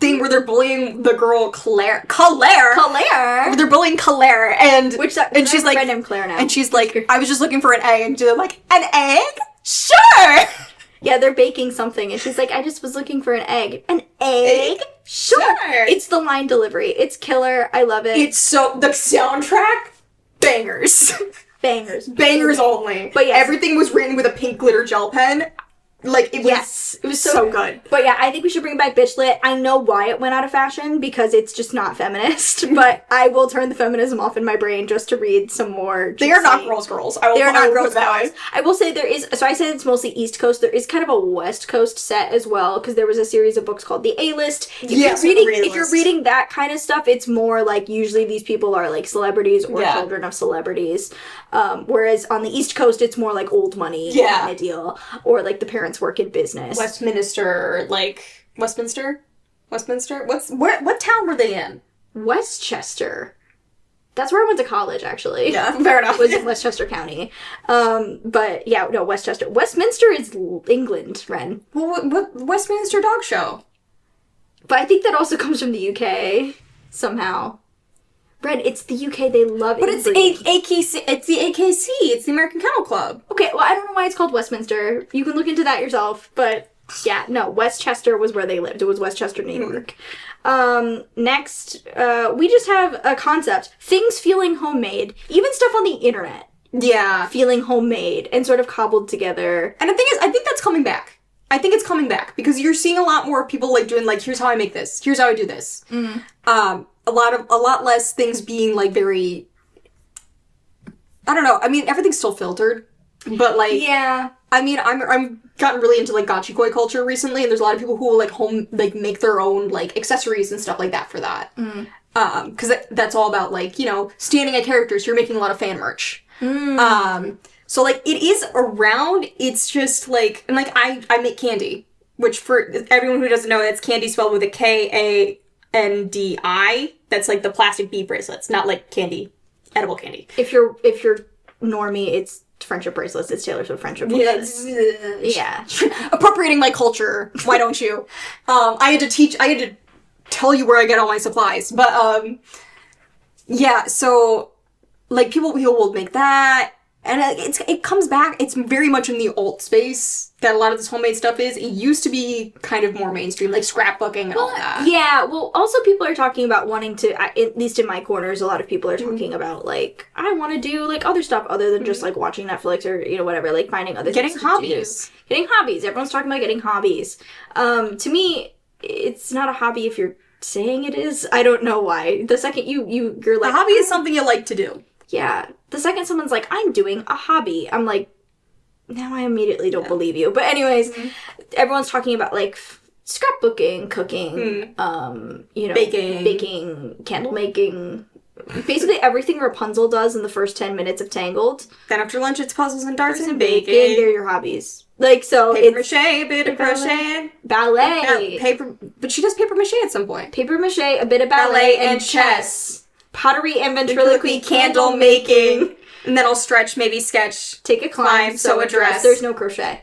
thing where they're bullying the girl Claire. They're bullying Claire, and she's like, friend named Claire now. And she's like, I was just looking for an egg, and they're like, an egg? Sure. Yeah, they're baking something, and she's like, I just was looking for an egg. An egg? Sure. It's the line delivery. It's killer. I love it. It's so the soundtrack, bangers. Bangers only. But yeah, everything was written with a pink glitter gel pen. Like, it was so good. But yeah, I think we should bring back Bitch Lit. I know why it went out of fashion, because it's just not feminist, but I will turn the feminism off in my brain just to read some more. They are not girls. They are not girls. I will say there is, so I said it's mostly East Coast, there is kind of a West Coast set as well, because there was a series of books called The A-List. If you're reading that kind of stuff, it's more like usually these people are like celebrities or children of celebrities. Whereas on the East Coast, it's more like old money kind of deal, or like the parents work in business. Westminster. What town were they in? Westchester. That's where I went to college, actually. Yeah, fair enough. Was in Westchester County. But yeah, no, Westchester. Westminster is England, Ren. Well, what Westminster Dog Show? But I think that also comes from the UK somehow. Ren, it's the UK. They love it. But it's AKC. It's the AKC. It's the American Kennel Club. Okay, well, I don't know why it's called Westminster. You can look into that yourself. But yeah, no, Westchester was where they lived. It was Westchester, New York. Next, we just have a concept. Things feeling homemade. Even stuff on the internet. Yeah. Feeling homemade and sort of cobbled together. And the thing is, I think that's coming back. I think it's coming back because you're seeing a lot more people like doing like, here's how I make this. Here's how I do this. A lot less things being like very, I don't know. I mean, everything's still filtered, but like, yeah. I mean, I'm gotten really into like gachikoi culture recently, and there's a lot of people who will like make their own like accessories and stuff like that for that. Because that's all about like, you know, standing at characters. You're making a lot of fan merch. So like it is around. It's just like, and like I make candy, which for everyone who doesn't know, that's candy spelled with a Kandi. That's like the plastic bead bracelets, not like candy, edible candy. If you're Normie, it's friendship bracelets. It's Taylor Swift friendship bracelets. Yeah. Appropriating my culture. Why don't you? I had to tell you where I get all my supplies. But, yeah, so, like, people will make that. And it comes back. It's very much in the alt space that a lot of this homemade stuff is. It used to be kind of more mainstream, like scrapbooking and all that. Yeah, well, also people are talking about wanting to, at least in my corners, a lot of people are talking about, like, I want to do, like, other stuff other than just, like, watching Netflix or, you know, whatever, like, finding other things to hobbies. Getting hobbies. Everyone's talking about getting hobbies. To me, it's not a hobby if you're saying it is. I don't know why. The second you're like... A hobby is something you like to do. Yeah. The second someone's like, I'm doing a hobby, I'm like, now I immediately don't believe you. But anyways, everyone's talking about, like, scrapbooking, cooking, you know, baking, candle making. Basically everything Rapunzel does in the first 10 minutes of Tangled. Then after lunch, it's puzzles and darts and baking. baking. They're your hobbies. Like, so paper mache, bit of crochet. Ballet. Paper, but she does paper mache at some point. Paper mache, a bit of ballet and chess. Pottery and ventriloquy, candle making. And then I'll stretch, maybe sketch. Take a climb, sew a dress. There's no crochet.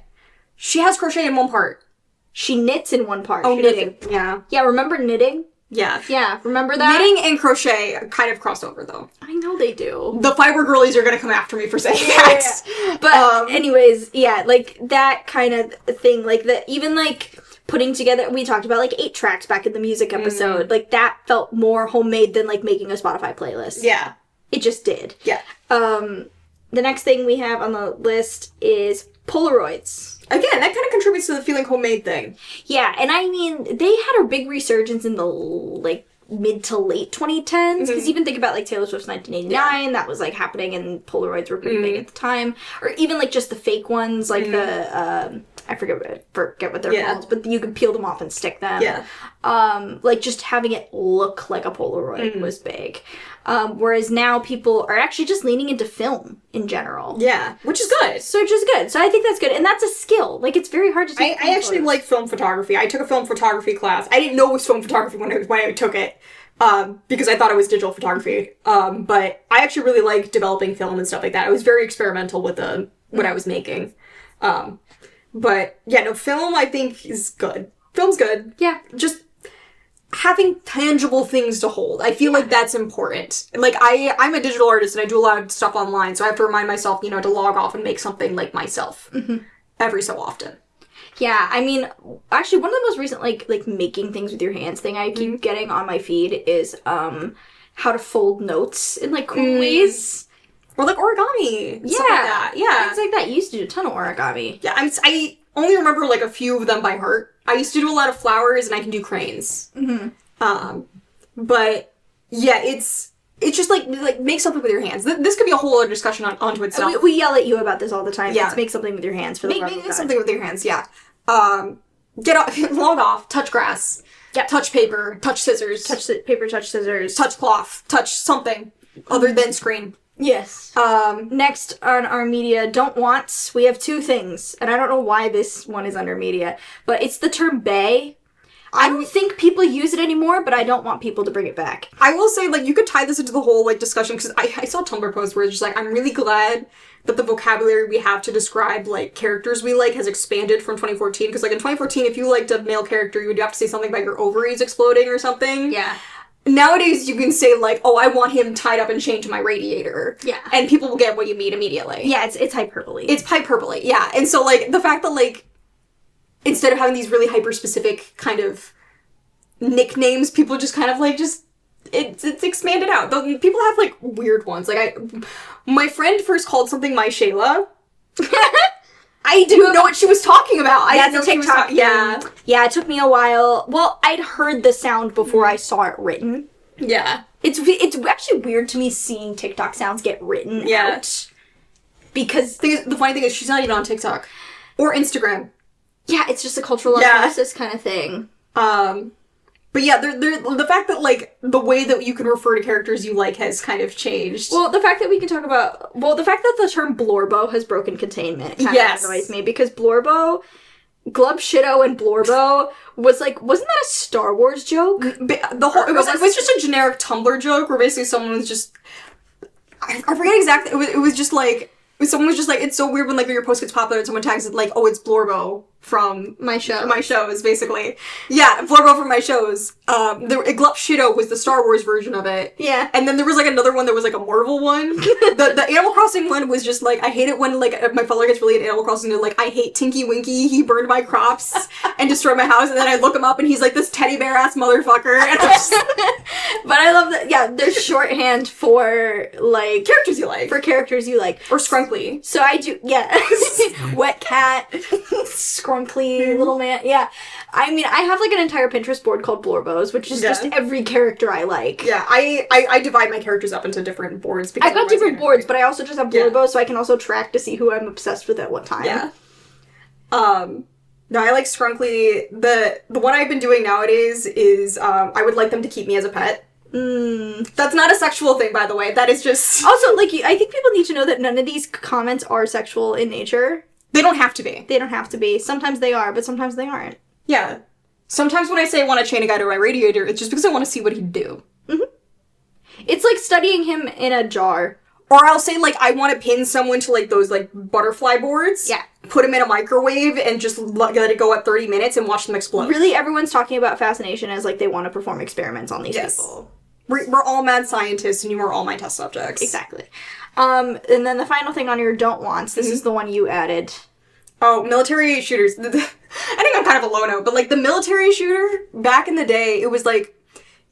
She has crochet in one part. She knits in one part. Oh, knitting. Yeah. Yeah, remember knitting? Yeah. Yeah, remember that? Knitting and crochet kind of cross over, though. I know they do. The fiber girlies are gonna come after me for saying that. Yeah. But anyways, yeah, like, that kind of thing, like, even, like... putting together, we talked about, like, 8 tracks back in the music episode. Like, that felt more homemade than, like, making a Spotify playlist. Yeah. It just did. Yeah. The next thing we have on the list is Polaroids. Again, that kind of contributes to the feeling homemade thing. Yeah, and I mean, they had a big resurgence in the, like, mid to late 2010s, because even think about, like, Taylor Swift's 1989, that was, like, happening, and Polaroids were pretty big at the time. Or even, like, just the fake ones, like the, I forget what they're called, but you could peel them off and stick them. Yeah. Like, just having it look like a Polaroid was big. Whereas now people are actually just leaning into film in general. Yeah, which is good. So I think that's good. And that's a skill. Like, it's very hard to take I actually like film photography. I took a film photography class. I didn't know it was film photography when I took it. Because I thought it was digital photography. But I actually really like developing film and stuff like that. I was very experimental with what I was making. But yeah, no, film I think is good. Film's good. Yeah. Just having tangible things to hold. I feel like that's important. Like, I'm a digital artist and I do a lot of stuff online, so I have to remind myself, you know, to log off and make something like myself every so often. Yeah, I mean, actually, one of the most recent, like making things with your hands thing I keep getting on my feed is, how to fold notes in, like, cool ways. Or, like, origami. Yeah. Like that. Yeah. Things like that. You used to do a ton of origami. Yeah, I only remember, like, a few of them by heart. I used to do a lot of flowers, and I can do cranes. But, yeah, it's just, like, make something with your hands. This could be a whole other discussion onto itself. We yell at you about this all the time. Yeah. Let's make something with your hands for the love of God. Make something with your hands, yeah. Get off, log off, touch grass. Yep. Touch paper, touch scissors. Touch paper, touch scissors. Touch cloth, touch something other than screen. Yes. Next on our media, don't wants, we have 2 things. And I don't know why this one is under media, but it's the term bae. I don't think people use it anymore, but I don't want people to bring it back. I will say, like, you could tie this into the whole, like, discussion, because I saw a Tumblr post where it's just like, I'm really glad that the vocabulary we have to describe, like, characters we like has expanded from 2014, because, like, in 2014, if you liked a male character, you would have to say something about your ovaries exploding or something. Yeah. Nowadays, you can say, like, oh, I want him tied up and chained to my radiator. Yeah. And people will get what you mean immediately. Yeah, it's hyperbole. It's hyperbole, yeah. And so, like, the fact that, like, instead of having these really hyper-specific kind of nicknames, people just kind of, like, it's expanded out. Though people have, like, weird ones. Like, my friend first called something my Shayla. I didn't know what she was talking about. That's a TikTok. Yeah. Yeah, it took me a while. Well, I'd heard the sound before I saw it written. Yeah. It's actually weird to me seeing TikTok sounds get written out. Because the funny thing is, she's not even on TikTok. Or Instagram. Yeah, it's just a cultural osmosis kind of thing. But yeah, the fact that, like, the way that you can refer to characters you like has kind of changed. Well, the fact that we can talk about... Well, the fact that the term Blorbo has broken containment kind of annoys me, because Blorbo... Glub Shitto and Blorbo was, like... Wasn't that a Star Wars joke? It was just a generic Tumblr joke where basically someone was just... I forget exactly... It was just, like... Someone was just like, it's so weird when, like, your post gets popular and someone tags it, like, oh, it's Blorbo from my shows, basically. Yeah, Blorbo from my shows. Glup Shitto was the Star Wars version of it. Yeah. And then there was, like, another one that was, like, a Marvel one. The Animal Crossing one was just, like, I hate it when, like, my follower gets really into Animal Crossing, they're like, I hate Tinky Winky, he burned my crops and destroyed my house, and then I look him up and he's, like, this teddy bear-ass motherfucker. And I'm just... But I love that, yeah, there's shorthand for, like... Characters you like. For characters you like. Or Scrunkly. So I do, yeah. Wet cat, Scrunkly, little man, yeah. I mean, I have, like, an entire Pinterest board called Blorbos, which is just every character I like. Yeah, I divide my characters up into different boards. Because I've got different boards, but I also just have Blorbos, so I can also track to see who I'm obsessed with at what time. Yeah. No, I like Scrunkly. The one I've been doing nowadays is, I would like them to keep me as a pet. That's not a sexual thing, by the way. That is just... Also, like, I think people need to know that none of these comments are sexual in nature. They don't have to be. They don't have to be. Sometimes they are, but sometimes they aren't. Yeah. Sometimes when I say I want to chain a guy to my radiator, it's just because I want to see what he'd do. Mm-hmm. It's like studying him in a jar. Or I'll say, like, I want to pin someone to, like, those, like, butterfly boards. Yeah. Put them in a microwave and just let it go at 30 minutes and watch them explode. Really, everyone's talking about fascination as, like, they want to perform experiments on these people. We're all mad scientists and you are all my test subjects. Exactly. And then the final thing on your don't wants, this is the one you added. Oh, military shooters. I think I'm kind of a low note, but, like, the military shooter, back in the day, it was, like,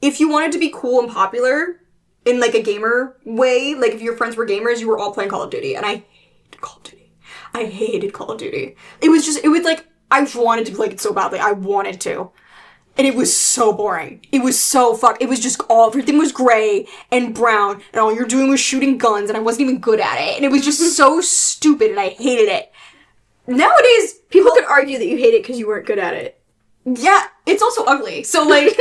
if you wanted to be cool and popular in, like, a gamer way, like, if your friends were gamers, you were all playing Call of Duty, and I hated Call of Duty. I hated Call of Duty. It was, like, I wanted to play it so badly. I wanted to. And it was so boring. It was so it was just everything was gray and brown, and all you're doing was shooting guns, and I wasn't even good at it, and it was just so stupid, and I hated it. Nowadays, people could argue that you hate it because you weren't good at it. Yeah, it's also ugly. So, like,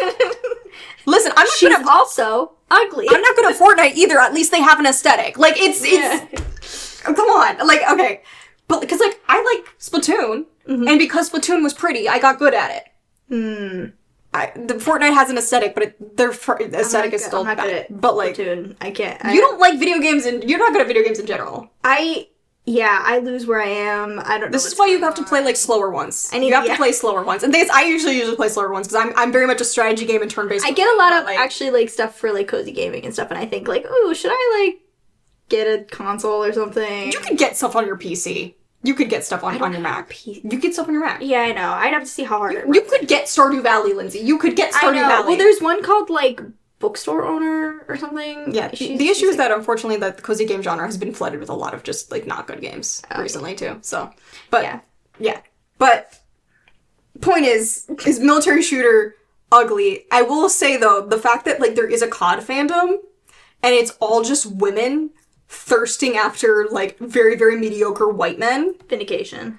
listen, I'm not She's also ugly. I'm not good at Fortnite either. At least they have an aesthetic. Like, it's come on. Like, okay. But, because, like, I like Splatoon, and because Splatoon was pretty, I got good at it. The Fortnite has an aesthetic, but their aesthetic is still bad. But, like, Splatoon, I can't. You don't like video games, and you're not good at video games in general. I lose where I am. I don't know. This is why you have to play, like, slower ones. You have to play slower ones. And I usually play slower ones, because I'm very much a strategy game and turn-based. I get a lot of, actually, like, stuff for, like, cozy gaming and stuff, and I think, like, ooh, should I, like, get a console or something? You could get stuff on your PC. You could get stuff on your Mac. You could get stuff on your Mac. Yeah, I know. I'd have to see how hard it You could get Stardew Valley, Lindsay. You could get Stardew Valley. Well, there's one called, like, Bookstore Owner or something. Yeah, the issue is that, unfortunately, that the cozy game genre has been flooded with a lot of just, like, not good games recently, too. So, but, yeah. But, point is military shooter ugly. I will say, though, the fact that, like, there is a COD fandom, and it's all just women thirsting after, like, very, very mediocre white men. Vindication.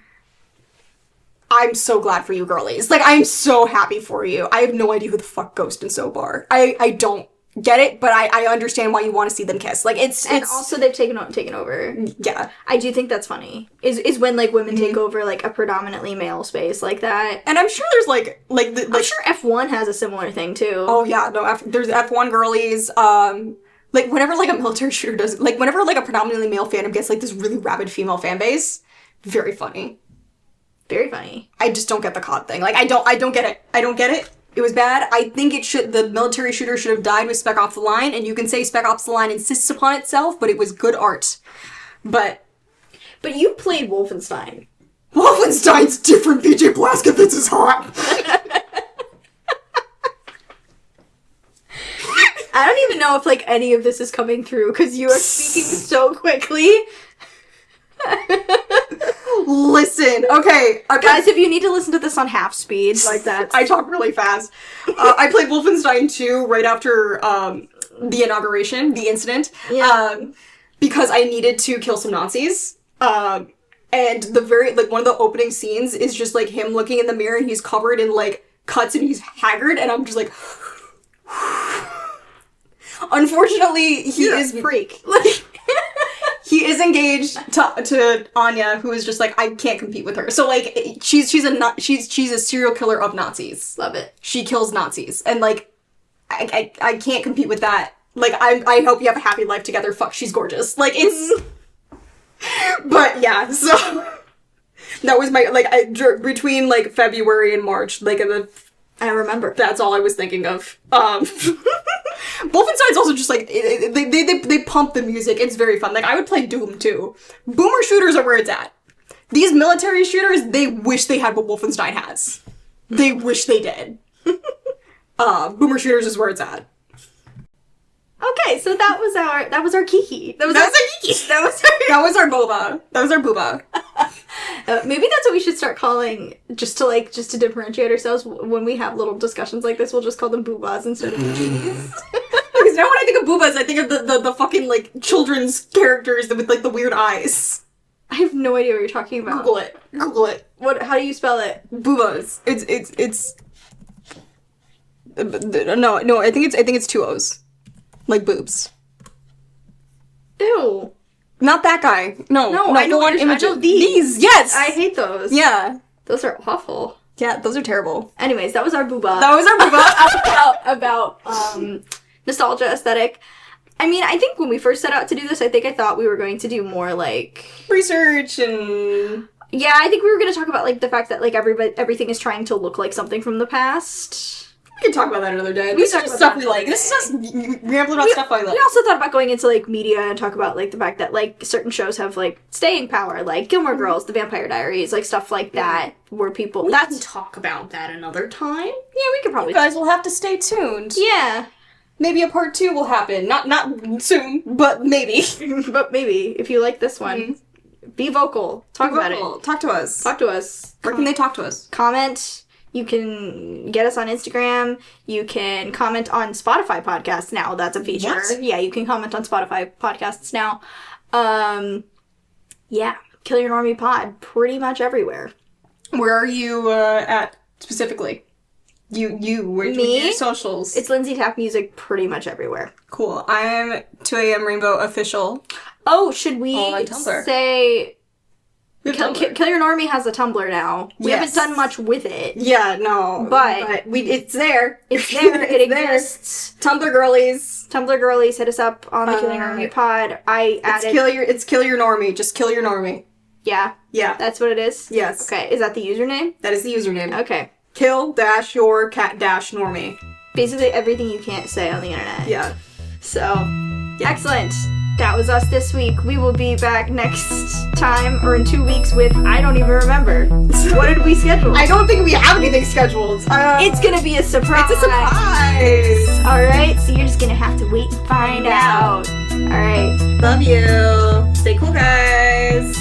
I'm so glad for you girlies. Like, I'm so happy for you. I have no idea who the fuck Ghost and Soap are. I don't get it, but I understand why you want to see them kiss. Like, it's also they've taken over. Yeah. I do think that's funny. Is when, like, women take over, like, a predominantly male space like that. And I'm sure there's, I'm sure F1 has a similar thing, too. Oh, yeah, no, there's F1 girlies, like, whenever, like, a military shooter does, like, whenever, like, a predominantly male fandom gets, like, this really rabid female fan base, very funny. Very funny. I just don't get the COD thing. Like, I don't get it. I don't get it. It was bad. I think the military shooter should have died with Spec Ops The Line, and you can say Spec Ops The Line insists upon itself, but it was good art. But you played Wolfenstein. Wolfenstein's different, BJ Blazkowicz is hot. I don't even know if, like, any of this is coming through, because you are speaking so quickly. Listen, okay. Guys, if you need to listen to this on half speed, like that. I talk really fast. I played Wolfenstein 2 right after the inauguration, the incident, because I needed to kill some Nazis. And one of the opening scenes is just, like, him looking in the mirror, and he's covered in, like, cuts, and he's haggard, and I'm just like... Unfortunately, he is... freak. He is engaged to Anya, who is just like, I can't compete with her. So, like, she's a serial killer of Nazis. Love it. She kills Nazis, and, like, I can't compete with that. Like, I hope you have a happy life together. Fuck, she's gorgeous. Like, it's. But yeah, so that was my between, like, February and March, like, I remember. That's all I was thinking of. Wolfenstein's also just, like, they pump the music. It's very fun. Like, I would play Doom, too. Boomer shooters are where it's at. These military shooters, they wish they had what Wolfenstein has. They wish they did. Boomer shooters is where it's at. Okay, so that was our Kiki. That was our Kiki. That was our boba. That was our booba. Maybe that's what we should start calling, just to differentiate ourselves when we have little discussions like this. We'll just call them boobas instead of Kikis. Because now when I think of boobas, I think of the fucking, like, children's characters with, like, the weird eyes. I have no idea what you're talking about. Google it. How do you spell it? Boobas. It's. No. I think it's 2 O's. Like boobs. Ew. Not that guy. No, I know one image. I know these. Yes. I hate those. Yeah. Those are awful. Yeah, those are terrible. Anyways, that was our booba. about nostalgia aesthetic. I mean, I think when we first set out to do this, I thought we were going to do more, like, research and... Yeah, I think we were going to talk about, like, the fact that, like, everything is trying to look like something from the past. We can talk about that another day. This is just stuff we like. This is just rambling about stuff I like. We also thought about going into, like, media and talk about, like, the fact that, like, certain shows have, like, staying power, like Gilmore Girls, The Vampire Diaries, like, stuff like that, where people... We can talk about that another time. Yeah, we could probably... You guys will have to stay tuned. Yeah. Maybe a part 2 will happen. Not soon, but maybe. But maybe, if you like this one. Be vocal. Talk about it. Talk to us. Where can they talk to us? Comment. You can get us on Instagram. You can comment on Spotify podcasts now. That's a feature. What? Yeah, you can comment on Spotify podcasts now. Yeah. Kill Your Normie Pod. Pretty much everywhere. Where are you at specifically? Where do your socials? It's Lindsey Taft Music pretty much everywhere. Cool. I'm 2am Rainbow Official. Oh, should we say... Kill Your Normie has a Tumblr now. We haven't done much with it. Yeah, no. But it's there. It's there. It exists. Tumblr girlies. Hit us up on the Kill Your Normie pod. It's Kill Your Normie. Just Kill Your Normie. Yeah. Yeah. That's what it is? Yes. Okay. Is that the username? That is the username. Okay. Kill-your-cat-normie. Basically everything you can't say on the internet. Yeah. So, excellent. That was us this week. We will be back next time, or in 2 weeks, with, I don't even remember. What did we schedule? I don't think we have anything scheduled. It's gonna be a surprise. It's a surprise. Alright, so you're just gonna have to wait and find out. Alright. Love you. Stay cool, guys.